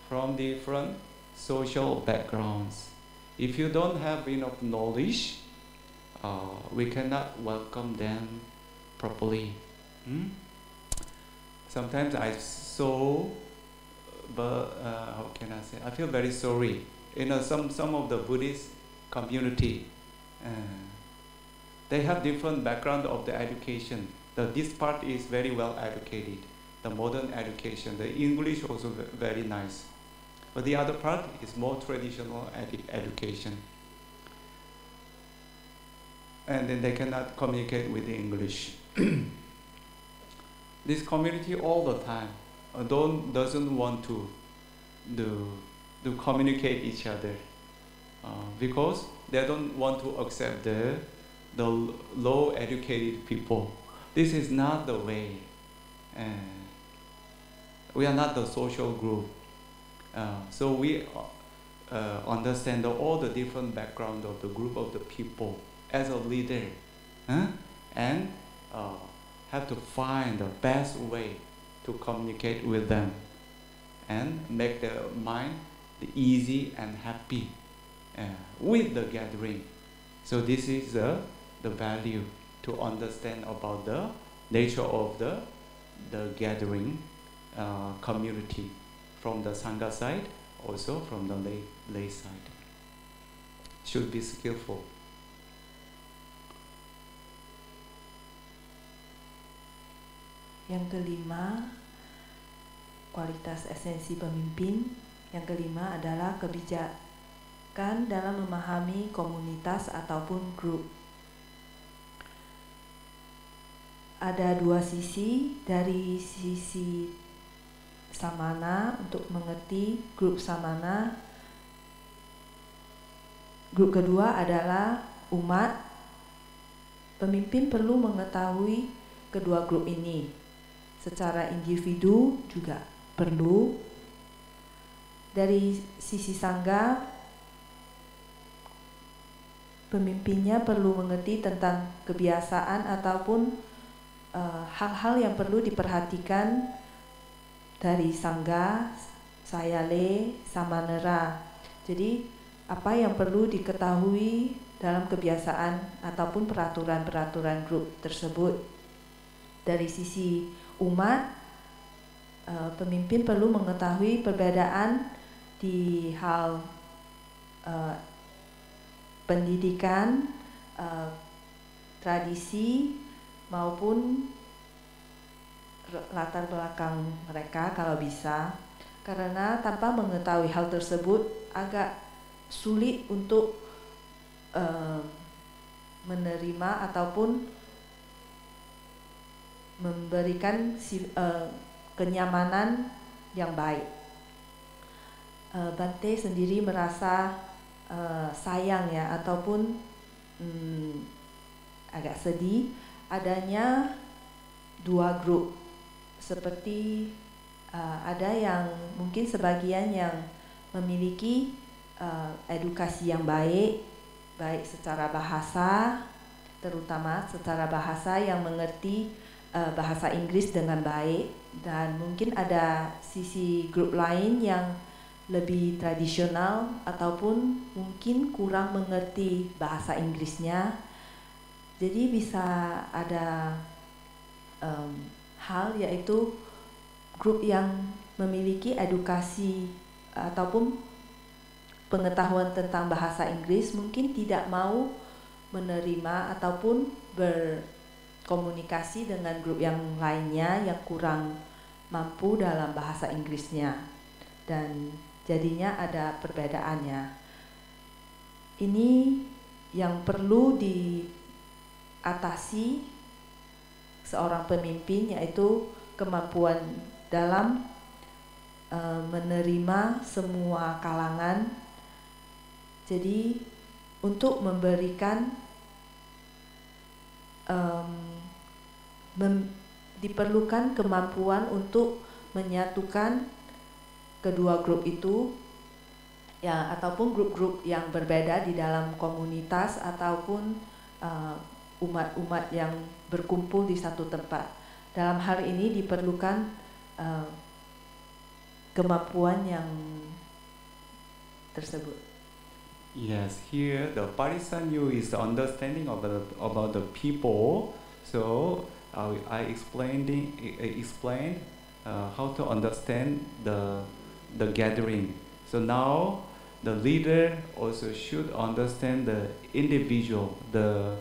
from different social backgrounds. If you don't have enough knowledge, we cannot welcome them properly. Sometimes how can I say? I feel very sorry. Some of the Buddhist community, they have different background of the education. This part is very well educated, the modern education. The English also very nice. But the other part is more traditional education. And then they cannot communicate with the English. This community all the time doesn't want to communicate each other because they don't want to accept the low educated people. This is not the way. We are not the social group. So we understand all the different background of the group of the people as a leader, and have to find the best way to communicate with them and make their mind easy and happy with the gathering. So this is the value to understand about the nature of the gathering community from the Sangha side, also from the lay side. Should be skillful. Yang kelima, kualitas esensi pemimpin. Yang kelima adalah kebijakan dalam memahami komunitas ataupun grup. Ada dua sisi. Dari sisi samana, untuk mengerti grup samana. Grup kedua adalah umat. Pemimpin perlu mengetahui kedua grup ini. Secara individu juga perlu. Dari sisi sangga, pemimpinnya perlu mengerti tentang kebiasaan ataupun hal-hal yang perlu diperhatikan dari sangga, sayale, samanera. Jadi apa yang perlu diketahui dalam kebiasaan ataupun peraturan-peraturan grup tersebut. Dari sisi umat, pemimpin perlu mengetahui perbedaan di hal pendidikan, tradisi maupun latar belakang mereka kalau bisa, karena tanpa mengetahui hal tersebut agak sulit untuk menerima ataupun memberikan kenyamanan yang baik. Bante sendiri merasa sayang ya, ataupun agak sedih adanya dua grup. Seperti ada yang mungkin sebagian yang memiliki edukasi yang baik secara bahasa, terutama secara bahasa yang mengerti bahasa Inggris dengan baik, dan mungkin ada sisi grup lain yang lebih tradisional ataupun mungkin kurang mengerti bahasa Inggrisnya. Jadi bisa ada hal yaitu grup yang memiliki edukasi ataupun pengetahuan tentang bahasa Inggris mungkin tidak mau menerima ataupun berkomunikasi dengan grup yang lainnya yang kurang mampu dalam bahasa Inggrisnya, dan jadinya ada perbedaannya. Ini yang perlu diatasi seorang pemimpin, yaitu kemampuan dalam menerima semua kalangan. Jadi untuk memberikan diperlukan kemampuan untuk menyatukan kedua grup itu ya, ataupun grup-grup yang berbeda di dalam komunitas ataupun umat-umat yang berkumpul di satu tempat. Dalam hal ini diperlukan kemampuan yang tersebut. Yes, here the Parisanyu is the understanding of about the people. So I explained how to understand the gathering. So now the leader also should understand the individual, the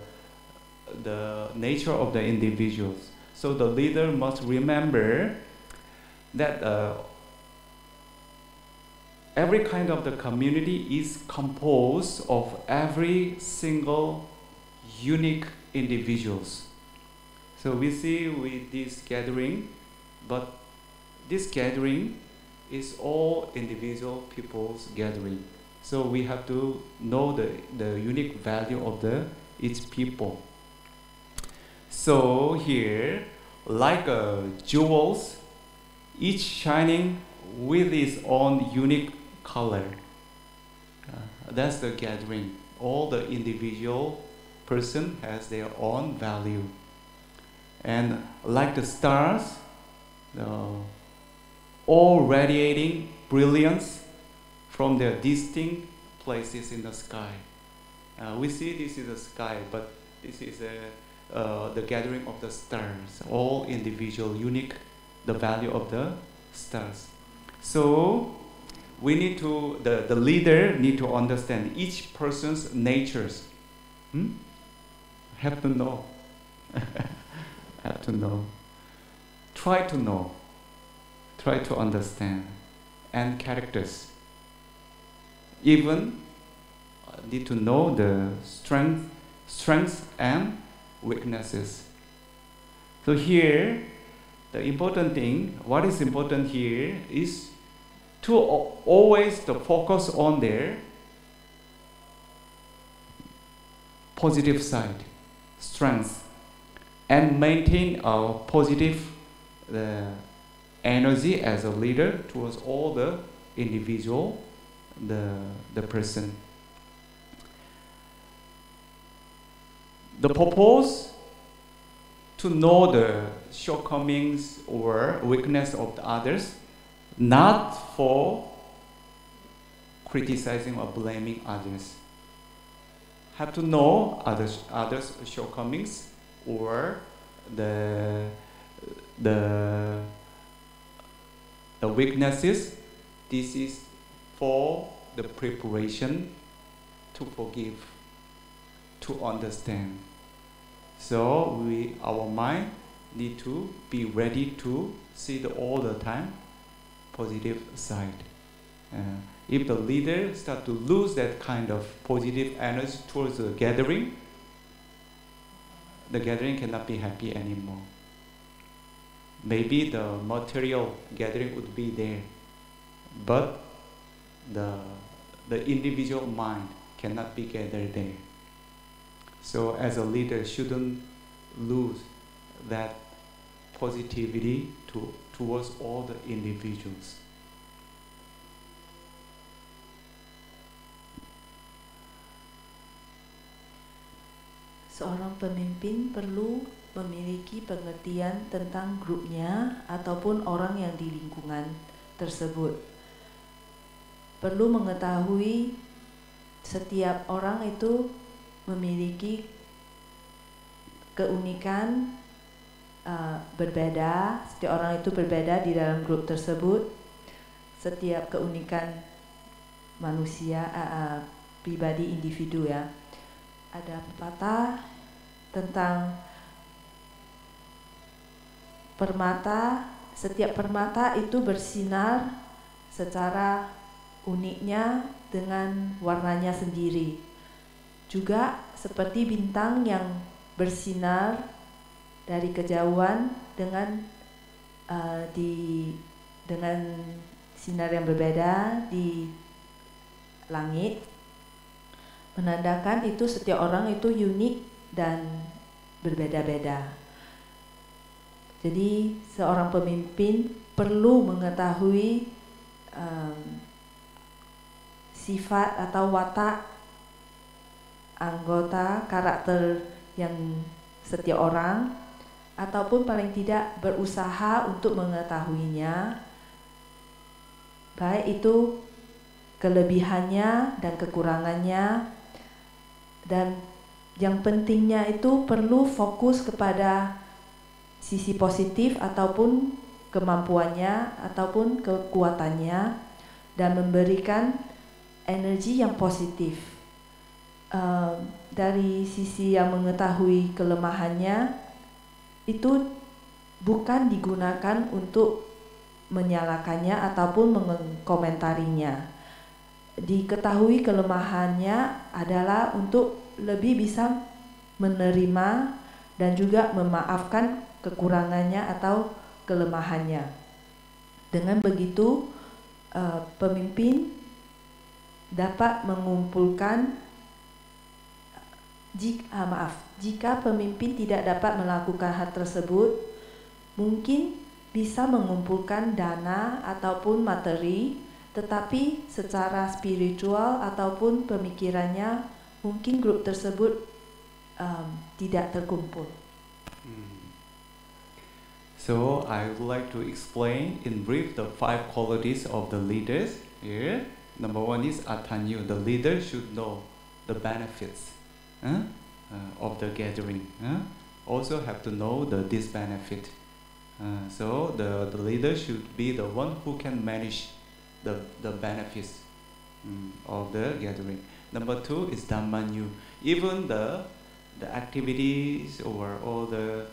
nature of the individuals. So the leader must remember that every kind of the community is composed of every single unique individuals. So we see with this gathering, but this gathering is all individual people's gathering. So we have to know the unique value of each people. So here, like jewels, each shining with its own unique color. That's the gathering. All the individual person has their own value. And like the stars, all radiating brilliance from their distinct places in the sky. We see this is the sky, but this is the gathering of the stars, all individual, unique, the value of the stars. So we need to, the leader need to understand each person's natures. Have to know. Have to know. Try to know. Try to understand. And characters. Even need to know the strengths and weaknesses. So here, the important thing, what is important here is to always to focus on their positive side, strength, and maintain a positive energy as a leader towards all the individual, the person. The purpose to know the shortcomings or weakness of the others, not for criticizing or blaming others. Have to know others' shortcomings or the weaknesses. This is for the preparation to forgive, to understand. So our mind need to be ready to see all the time positive side. If the leader start to lose that kind of positive energy towards the gathering cannot be happy anymore. Maybe the material gathering would be there, but the individual mind cannot be gathered there. So as a leader, shouldn't lose that positivity towards all the individuals. Seorang pemimpin perlu memiliki pengertian tentang grupnya ataupun orang yang di lingkungan tersebut. Perlu mengetahui setiap orang itu memiliki keunikan berbeda, setiap orang itu berbeda di dalam grup tersebut. Setiap keunikan manusia, pribadi, individu ya. Ada pepatah tentang permata, setiap permata itu bersinar secara uniknya dengan warnanya sendiri. Juga seperti bintang yang bersinar dari kejauhan dengan sinar yang berbeda di langit, menandakan itu setiap orang itu unik dan berbeda-beda. Jadi seorang pemimpin perlu mengetahui sifat atau watak anggota, karakter yang setiap orang, ataupun paling tidak berusaha untuk mengetahuinya, baik itu kelebihannya dan kekurangannya, dan yang pentingnya itu perlu fokus kepada sisi positif ataupun kemampuannya ataupun kekuatannya, dan memberikan energi yang positif. Dari sisi yang mengetahui kelemahannya, itu bukan digunakan untuk menyalahkannya ataupun mengkomentarinya. Diketahui kelemahannya adalah untuk lebih bisa menerima dan juga memaafkan kekurangannya atau kelemahannya. Dengan begitu, pemimpin dapat mengumpulkan. Jika pemimpin tidak dapat melakukan hal tersebut, mungkin bisa mengumpulkan dana ataupun materi, tetapi secara spiritual ataupun pemikirannya mungkin grup tersebut tidak terkumpul. So I would like to explain in brief the 5 qualities of the leaders here. Number 1 is atanyu. The leader should know the benefits of the gathering. Also have to know the disbenefit. So the leader should be the one who can manage the benefits of the gathering. Number 2 is dhammanyu. Even the activities or all the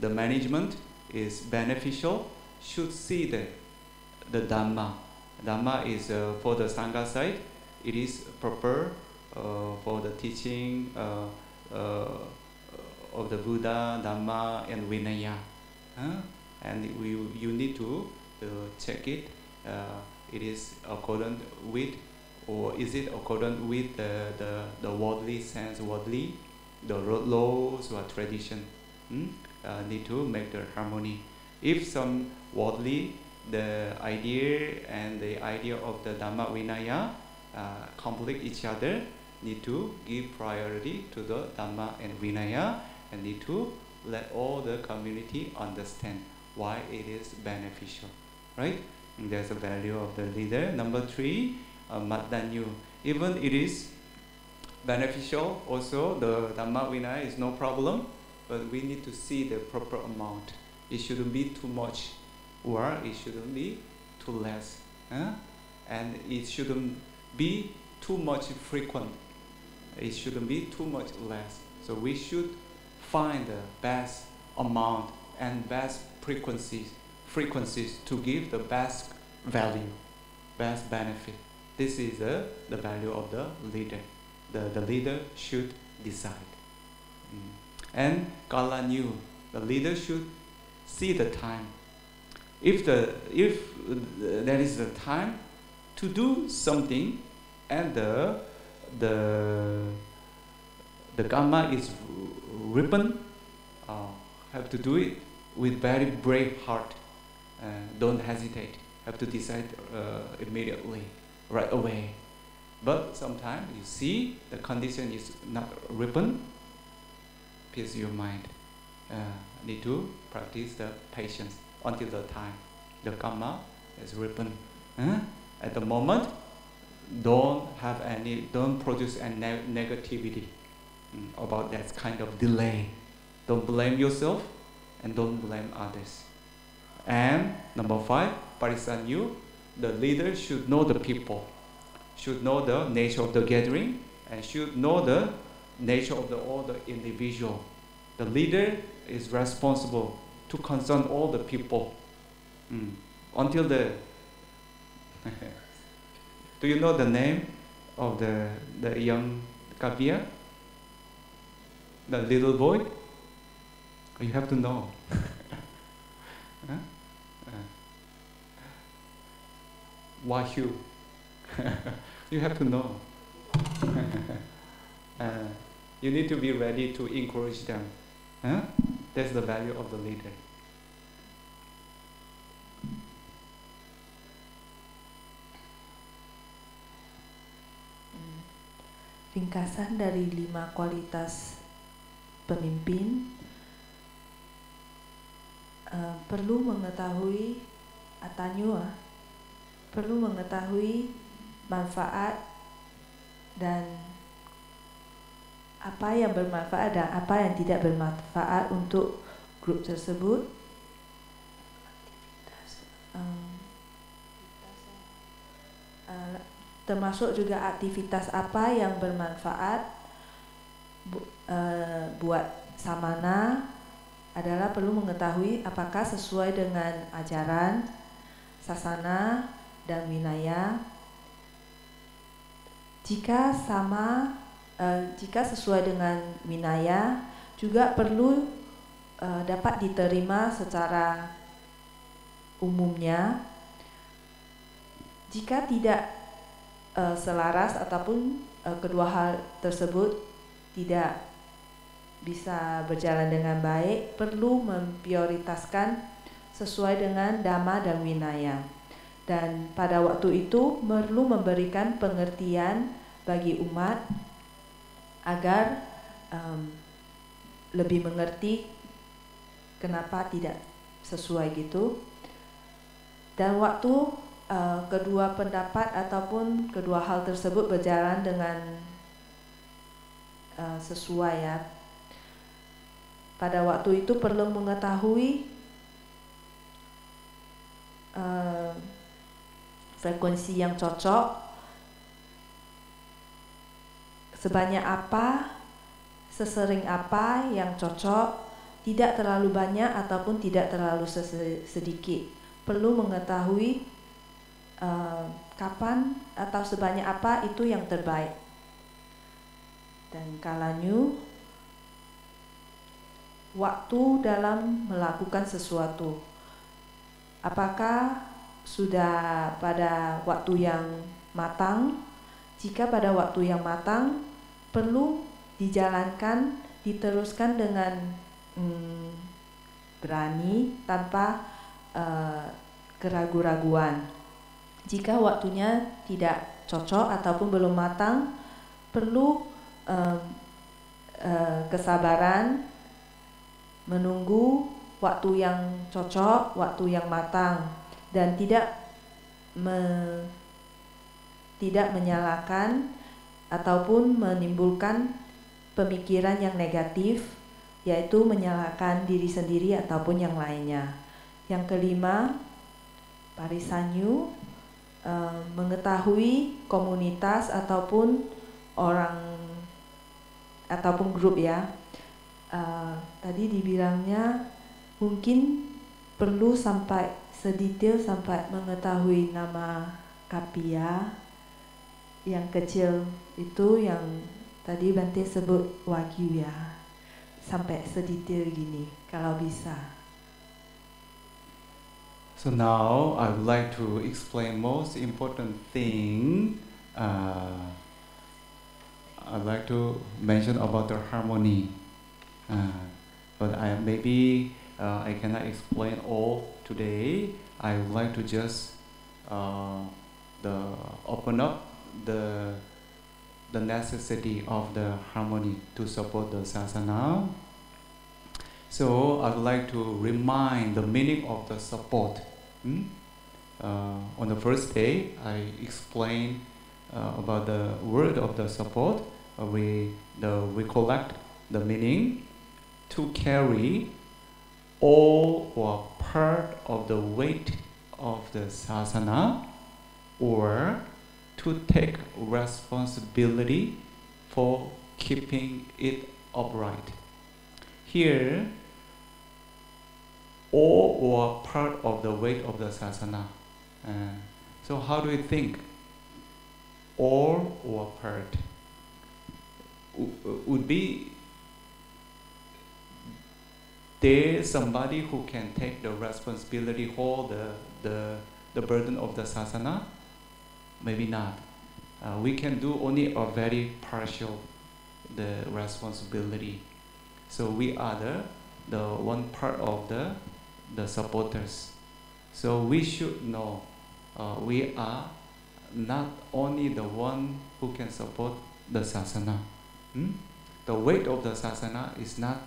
management is beneficial, should see the Dhamma. Dhamma is for the Sangha side, it is proper for the teaching of the Buddha, Dhamma and Vinaya. And you need to check it. It is accordant with, or is it accordant with the worldly sense, the laws or tradition? Need to make the harmony. If some worldly, the idea and the idea of the Dhamma Vinaya conflict each other, need to give priority to the Dhamma and Vinaya, and need to let all the community understand why it is beneficial, right? And there's a value of the leader. Number 3, Maddanyu. Even it is beneficial, also the Dhamma Vinaya is no problem, but we need to see the proper amount. It shouldn't be too much, or it shouldn't be too less, and it shouldn't be too much frequent. It shouldn't be too much less. So we should find the best amount and best frequencies to give the best value, best benefit. This is the value of the leader. The leader should decide. And Kalanyu, the leader should see the time. If there is a time to do something, and the karma is ripened, have to do it with very brave heart. Don't hesitate. Have to decide immediately, right away. But sometimes you see the condition is not ripened. Peace your mind. Need to practice the patience until the time the karma is ripened. At the moment, don't produce any negativity about that kind of delay. Don't blame yourself and don't blame others. And number 5, Parisanyu, the leader should know the people, should know the nature of the gathering, and should know the nature of all the individual. The leader is responsible to concern all the people. Until the do you know the name of the young Kavya? The little boy? You have to know. Wahyu. You have to know. You need to be ready to encourage them. That's the value of the leader. Ringkasan dari 5 kualitas pemimpin, perlu mengetahui atanyua, perlu mengetahui manfaat dan apa yang bermanfaat dan apa yang tidak bermanfaat untuk grup tersebut. Termasuk juga aktivitas apa yang bermanfaat buat samana, adalah perlu mengetahui apakah sesuai dengan ajaran, sasana, dan winaya. Jika sesuai dengan winaya, juga perlu dapat diterima secara umumnya. Jika tidak selaras ataupun kedua hal tersebut tidak bisa berjalan dengan baik, perlu memprioritaskan sesuai dengan Dhamma dan Vinaya. Dan pada waktu itu perlu memberikan pengertian bagi umat agar lebih mengerti kenapa tidak sesuai gitu. Dan waktu kedua pendapat ataupun kedua hal tersebut berjalan dengan sesuai ya. Pada waktu itu perlu mengetahui frekuensi yang cocok, sebanyak apa, sesering apa yang cocok, tidak terlalu banyak ataupun tidak terlalu sedikit. Perlu mengetahui kapan atau sebanyak apa itu yang terbaik. Dan kalanya waktu dalam melakukan sesuatu, apakah sudah pada waktu yang matang? Jika pada waktu yang matang, perlu dijalankan, diteruskan dengan berani tanpa keraguan-raguan. Jika waktunya tidak cocok ataupun belum matang, perlu kesabaran, menunggu waktu yang cocok, waktu yang matang, dan tidak menyalahkan ataupun menimbulkan pemikiran yang negatif, yaitu menyalahkan diri sendiri ataupun yang lainnya. Yang kelima, parisanyu, mengetahui komunitas ataupun orang ataupun grup ya. Tadi dibilangnya mungkin perlu sampai sedetail sampai mengetahui nama kapia yang kecil itu, yang tadi Bante sebut wagyu ya, sampai sedetail gini kalau bisa. So now I would like to explain most important thing. I'd like to mention about the harmony, but maybe I cannot explain all today. I would like to just open up the necessity of the harmony to support the sasana. So I would like to remind the meaning of the support. On the first day, I explained about the word of the support. We collect the meaning to carry all or part of the weight of the sasana, or to take responsibility for keeping it upright. Here, all or part of the weight of the sasana. So how do you think? All or part? Would be there somebody who can take the responsibility, hold the burden of the sasana? Maybe not. We can do only a very partial the responsibility. So we are the one part of the supporters. So we should know we are not only the one who can support the sasana. The weight of the sasana is not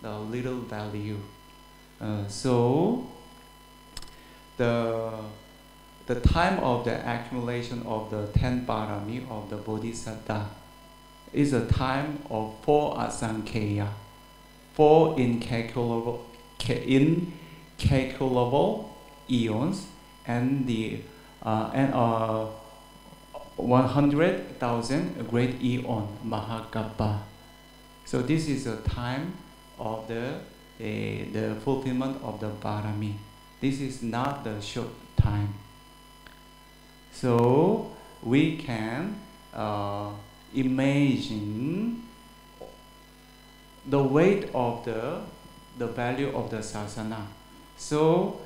the little value. So the time of the accumulation of the 10 parami of the Bodhisattva is a time of 4 asankheya, 4 incalculable eons, and 100,000 great eon, Mahakabha. So this is a time of the fulfillment of the parami. This is not the short time. So we can imagine the weight of the value of the sasana. So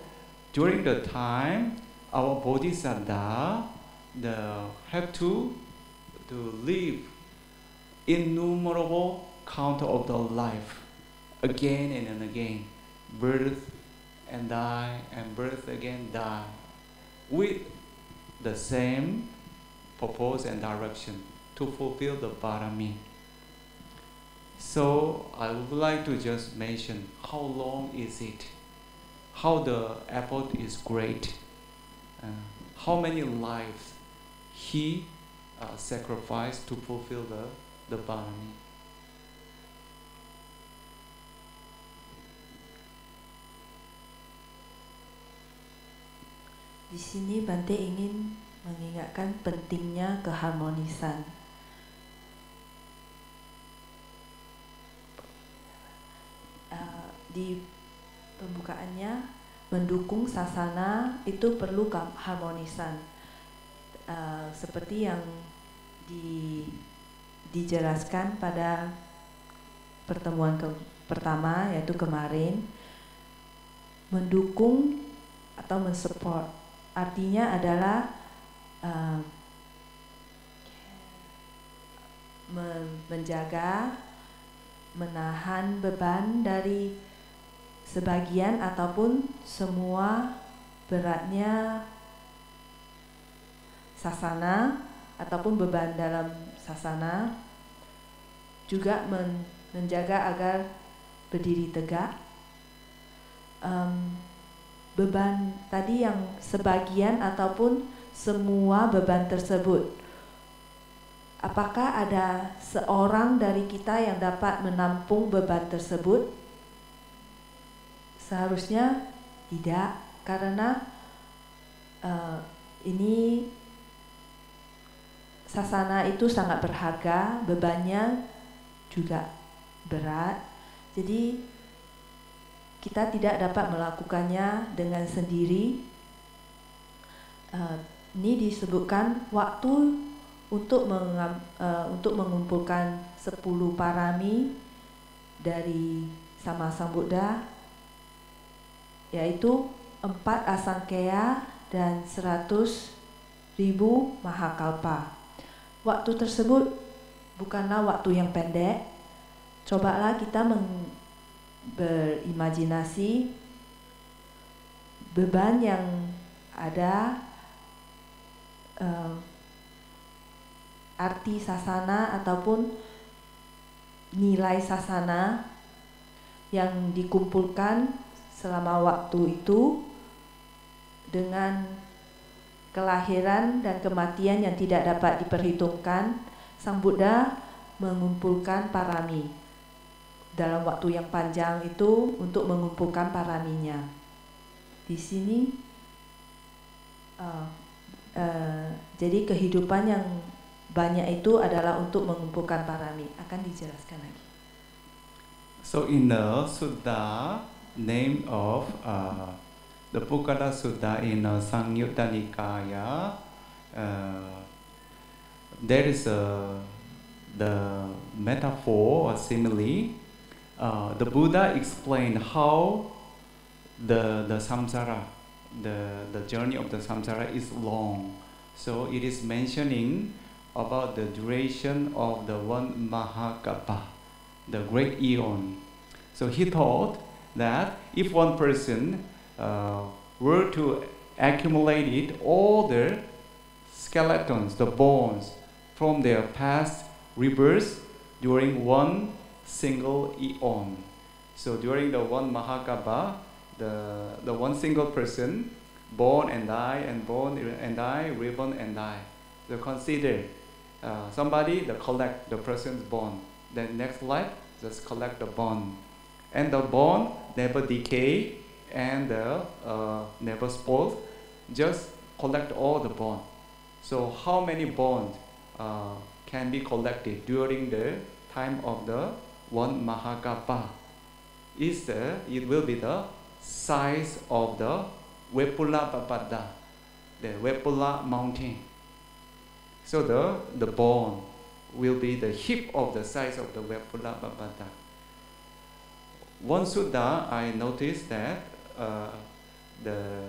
during the time, our bodhisattva have to live innumerable count of the life, again and again, birth and die, and birth again, die, with the same purpose and direction to fulfill the parami. So I would like to just mention how long is it, how the effort is great, how many lives he sacrificed to fulfill the parami. Di sini Bante ingin mengingatkan pentingnya keharmonisan. Di pembukaannya, mendukung sasana itu perlu harmonisan. Seperti yang dijelaskan pada pertemuan pertama, yaitu kemarin, mendukung atau mensupport. Artinya adalah menjaga, menahan beban dari sebagian ataupun semua beratnya sasana ataupun beban dalam sasana, juga menjaga agar berdiri tegak. Beban tadi yang sebagian ataupun semua beban tersebut, apakah ada seorang dari kita yang dapat menampung beban tersebut? Seharusnya tidak, karena ini sasana itu sangat berharga, bebannya juga berat. Jadi kita tidak dapat melakukannya dengan sendiri. Ini disebutkan waktu untuk mengumpulkan 10 parami dari Sama Sang Buddha, yaitu 4 asangkaya dan 100.000 mahakalpa. Waktu tersebut bukanlah waktu yang pendek. Cobalah kita berimajinasi beban yang ada, arti sasana ataupun nilai sasana yang dikumpulkan selama waktu itu dengan kelahiran dan kematian yang tidak dapat diperhitungkan. Sang Buddha mengumpulkan parami dalam waktu yang panjang itu untuk mengumpulkan paraminya. Di sini jadi kehidupan yang banyak itu adalah untuk mengumpulkan parami. Akan dijelaskan lagi. So in the Sutta name of the Pukala Sutta in Sangyutta Nikaya, there is the metaphor or simile. The Buddha explained how the samsara, the journey of the samsara is long. So it is mentioning about the duration of the one Mahakapa, the great eon. So he thought that if one person were to accumulate all the skeletons, the bones from their past rebirths during one single eon. So during the one Mahakapa, the one single person born and die and born and die, reborn and die. So consider somebody that collect the person's bone. Then next life just collect the bone, and the bone never decay and never spoils. Just collect all the bone. So how many bones can be collected during the time of the one Mahakapa? It will be the size of the Vepula Papada, the Vepula mountain. So the bone will be the hip of the size of the Vepula Papada. One sutta I noticed that the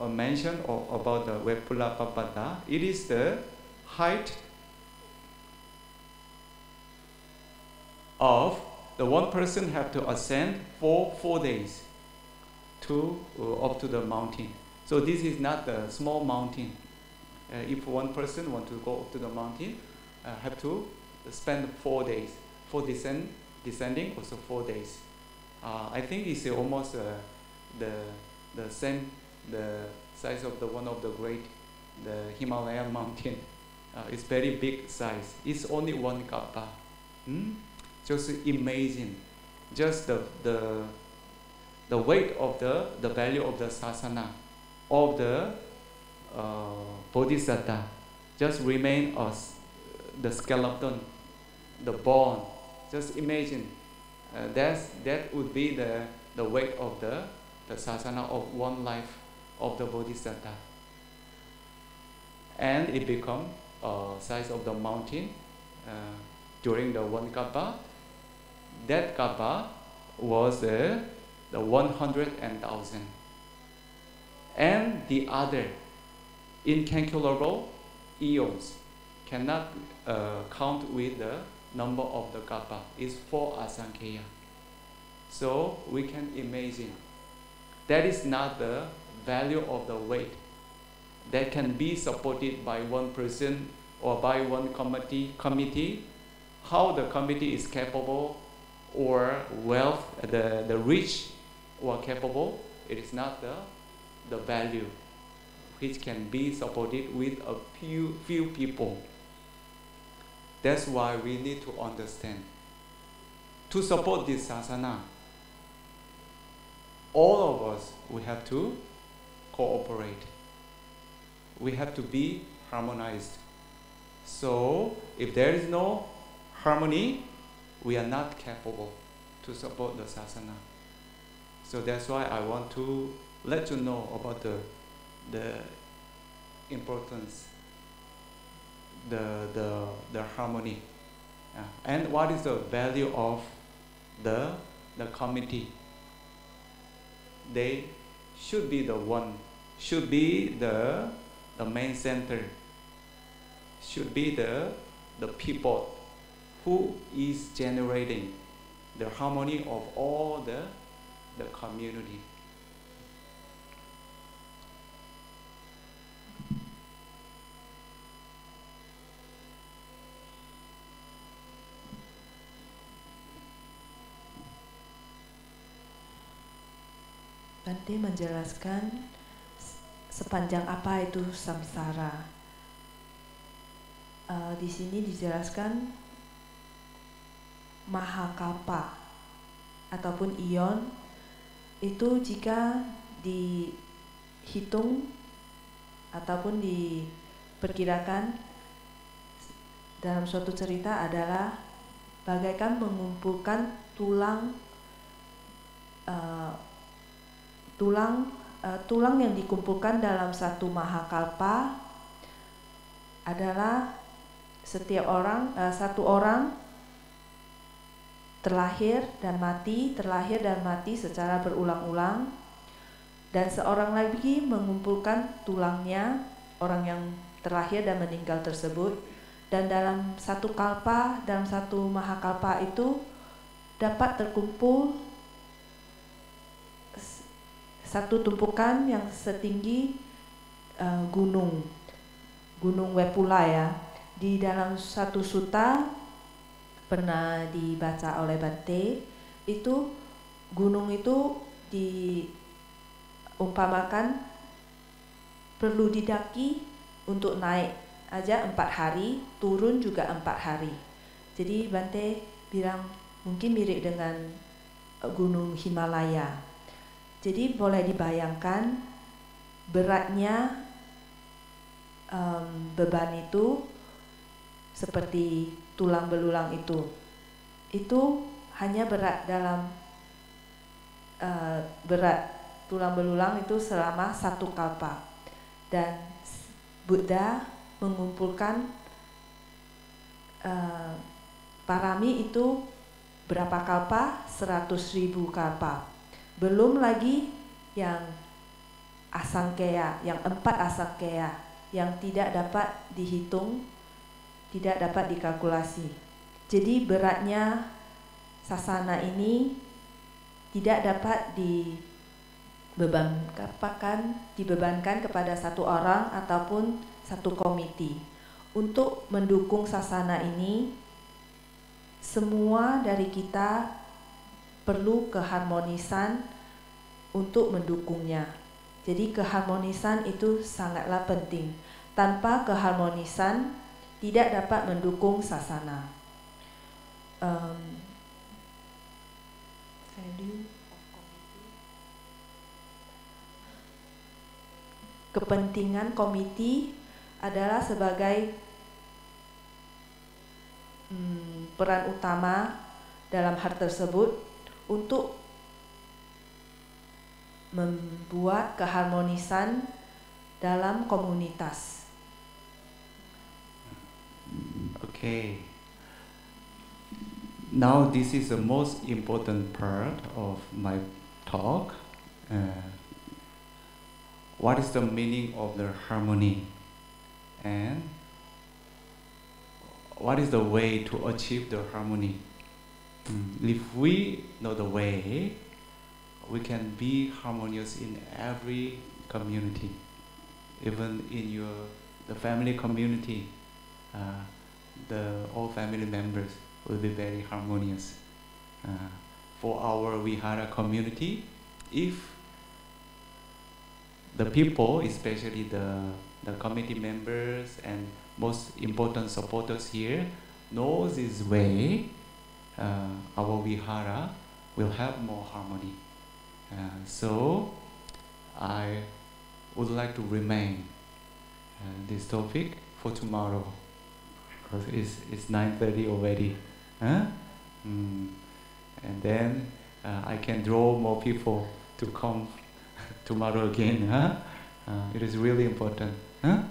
mention about the Vepula Papada, it is the height of the one person have to ascend for 4 days to up to the mountain. So this is not a small mountain. If one person want to go up to the mountain, have to spend 4 days. For descending also 4 days. I think it's almost the same, the size of the one of the great, the Himalayan mountain. It's very big size. It's only 1 kappa. Just imagine, just the weight of the value of the sasana of the bodhisattva just remain as the skeleton, the bone. Just imagine that would be the weight of the sasana of one life of the bodhisattva, and it become size of the mountain during the 1 kappa. That kappa was the 100,000, and the other incalculable eons cannot count with the number of the kappa. Is 4 asankheya. So we can imagine that is not the value of the weight that can be supported by one person or by one committee. How the committee is capable, or wealth, the rich or capable, it is not the value which can be supported with a few people. That's why we need to understand. To support this sasana, all of us, we have to cooperate. We have to be harmonized. So if there is no harmony, we are not capable to support the sasana. So that's why I want to let you know about the importance, the harmony, and what is the value of the committee. They should be the one, should be the main center, should be the people who is generating the harmony of all the community. Bante menjelaskan sepanjang apa itu samsara. Di sini dijelaskan mahakalpa ataupun ion itu jika dihitung ataupun diperkirakan dalam suatu cerita adalah bagaikan mengumpulkan tulang yang dikumpulkan dalam satu mahakalpa adalah satu orang terlahir dan mati secara berulang-ulang, dan seorang lagi mengumpulkan tulangnya orang yang terlahir dan meninggal tersebut, dan dalam satu kalpa, dalam satu mahakalpa itu dapat terkumpul satu tumpukan yang setinggi gunung Wepula ya. Di dalam satu sutta pernah dibaca oleh Bante, itu gunung itu diumpamakan perlu didaki untuk naik aja 4 hari, turun juga 4 hari. Jadi Bante bilang mungkin mirip dengan gunung Himalaya. Jadi boleh dibayangkan beratnya beban itu seperti tulang belulang itu hanya berat dalam berat tulang belulang itu selama satu kalpa, dan Buddha mengumpulkan parami itu berapa kalpa? 100.000 kalpa. Belum lagi yang asangkeya, yang 4 asangkeya yang tidak dapat dihitung, tidak dapat dikalkulasi. Jadi beratnya sasana ini tidak dapat dibebankan kepada satu orang ataupun satu komiti. Untuk mendukung sasana ini, semua dari kita perlu keharmonisan untuk mendukungnya. Jadi keharmonisan itu sangatlah penting. Tanpa keharmonisan tidak dapat mendukung sasana. Kepentingan komiti adalah sebagai peran utama dalam hal tersebut untuk membuat keharmonisan dalam komunitas. Okay. Now this is the most important part of my talk. What is the meaning of the harmony? And what is the way to achieve the harmony? If we know the way, we can be harmonious in every community, even in the family community. All family members will be very harmonious. For our Vihara community, if the people, especially the committee members and most important supporters here, know this way, our Vihara will have more harmony. So I would like to remain this topic for tomorrow, because it's 9:30 already. And then I can draw more people to come tomorrow again. It is really important. And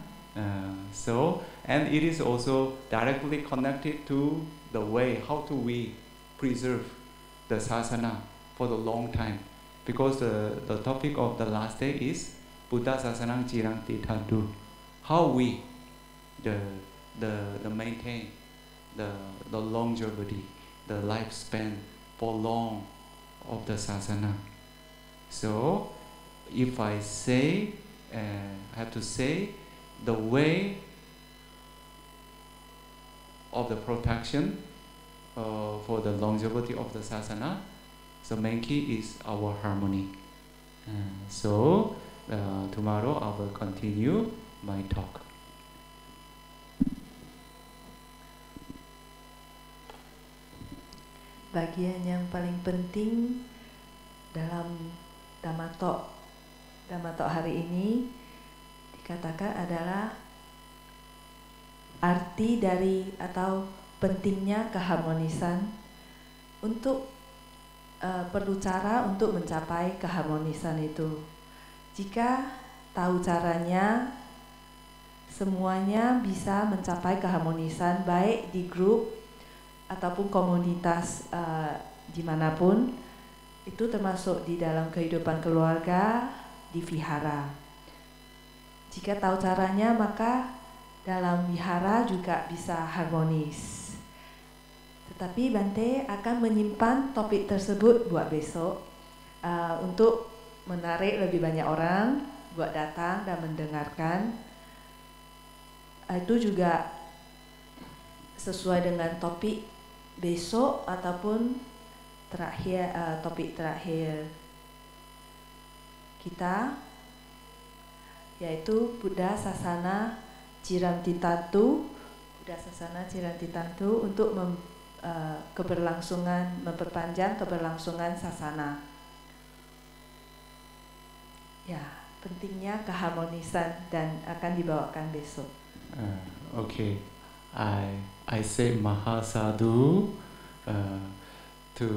it is also directly connected to the way how do we preserve the sasana for the long time, because the topic of the last day is Buddha Sasanang Cirang Tithadu. How we the maintain the longevity, the lifespan for long of the sasana. So if I say, I have to say the way of the protection for the longevity of the sasana, the main key is our harmony. So tomorrow I will continue my talk. Bagian yang paling penting dalam Dhammatalk hari ini dikatakan adalah arti dari atau pentingnya keharmonisan. Untuk perlu cara untuk mencapai keharmonisan itu. Jika tahu caranya, semuanya bisa mencapai keharmonisan, baik di grup ataupun komunitas dimanapun, itu termasuk di dalam kehidupan keluarga, di vihara. Jika tahu caranya, maka dalam vihara juga bisa harmonis. Tetapi Bante akan menyimpan topik tersebut buat besok untuk menarik lebih banyak orang buat datang dan mendengarkan. Itu juga sesuai dengan topik besok ataupun topik terakhir kita, yaitu Buddha Sasana Cirantitatu. Buddha Sasana Cirantitatu untuk memperpanjang keberlangsungan sasana. Ya, pentingnya keharmonisan dan akan dibawakan besok. Okay, I say Mahasadu to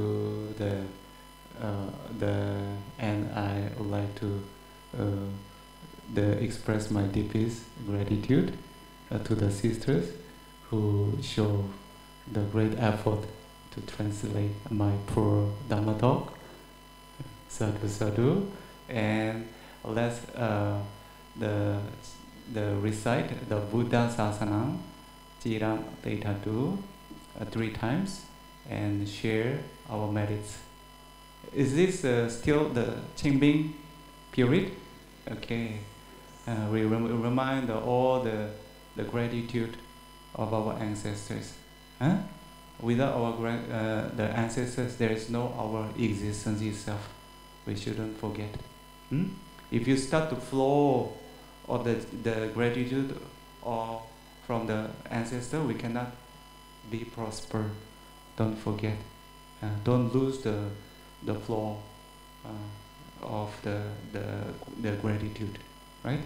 and I would like to express my deepest gratitude to the sisters who show the great effort to translate my poor Dhammatalk. Sadhu sadhu, and let's recite the Buddha Sasanang Cirang Tithadu 3 times, and share our merits. Is this still the Qingbing period? Okay. We remind all the gratitude of our ancestors. Huh? Without the ancestors, there is no our existence itself. We shouldn't forget. If you start to flow of the gratitude or from the ancestor, we cannot be prosper. Don't forget. Don't lose the flow of the gratitude, right?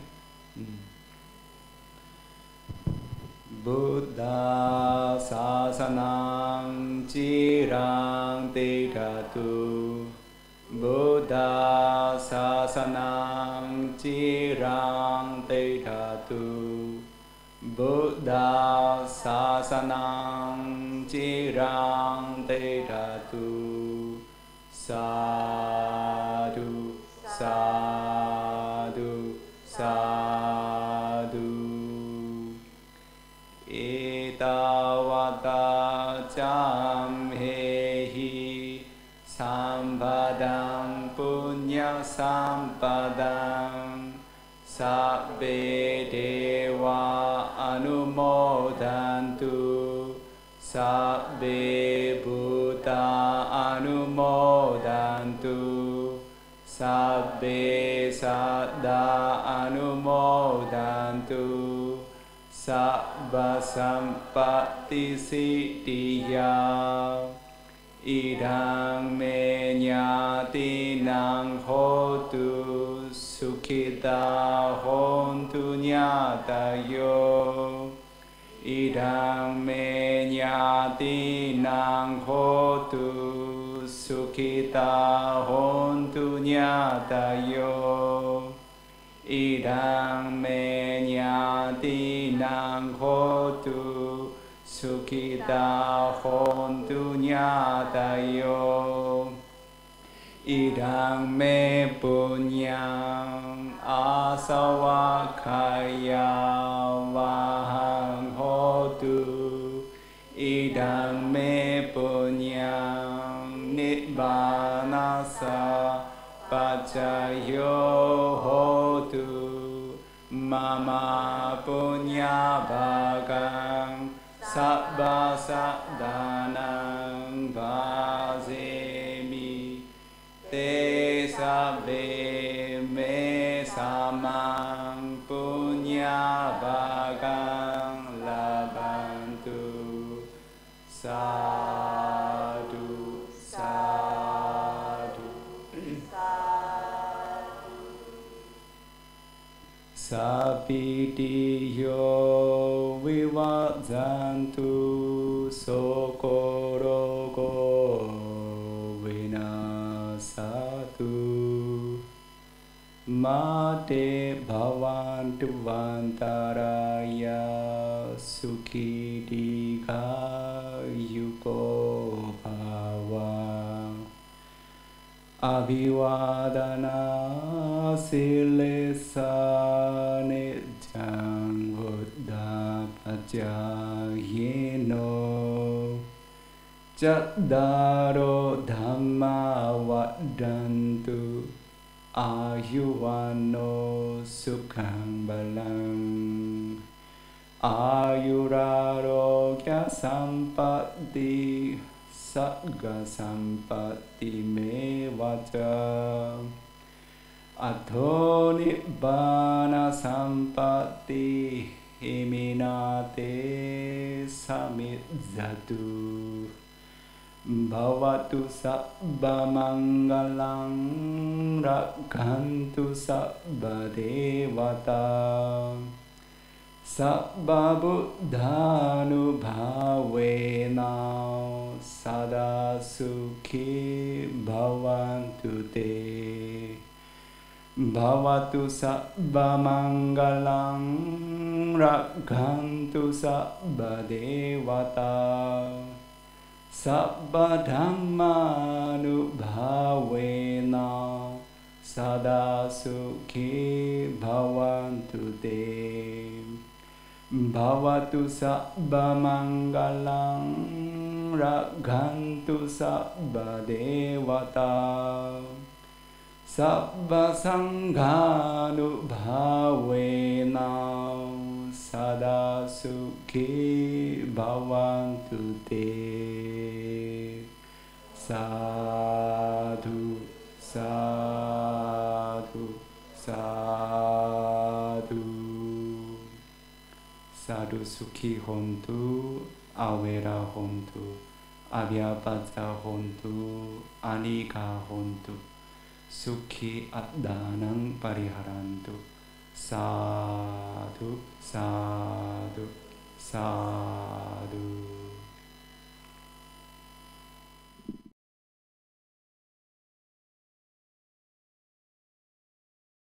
Buddha sasanam cirang tidatu. Buddha sasanam cirang tidatu. Buddha sasanam cirang tidatu. Sadhu, sadhu, sadhu. Etawata jamhehi sampadam punya sampadam sabbe dewa anumodantu sabbe buddha anumodantu sabbe saddha anumodantu sabba sampati siddhya idang me nyatinang hotu sukhita hontu nyatayo idang me nyatinang hotu sukhita hontu nyatayo idang me nyatinang hotu sukhita hontu nyatayo idang me punyang asawakaya wahang hotu idang me punyang nibbanasa pacayo hotu mama punya bagang sabba sadhanang bhajemi te sabbe me samang punya bagang labantu. Sadhu, sadhu. Sapidiyo vivadzantu sokorogo vinasatu mate bhavantu vantaraya sukhi dikayuko bhava Abhivadana silesa nijang buddha pajayeno Caddaro dhamma vadantu ayuvano sukhang balang ayurarogya sampatti sagga sampatti me vaca atho nibbana sampatti himinate samizzatu bhavatu sabba mangalang rakhantu sabba devata sabba buddhanu bhavena sada sukhi bhavantu te bhavatu sabba mangalang rakhantu sabba devata sabba dhammanu bhavena sada sukhi bhavantu te bhavatu sabba mangalang ragantu sabba devata sabba sanghanu bhavena sada sukhi bhavantu te. Sadhu, sadhu, sadhu. Sadhu sukhi hontu, awera hontu, avyapata hontu, anika hontu, sukhi addanang pariharantu. Sadhu, sadhu, sadhu.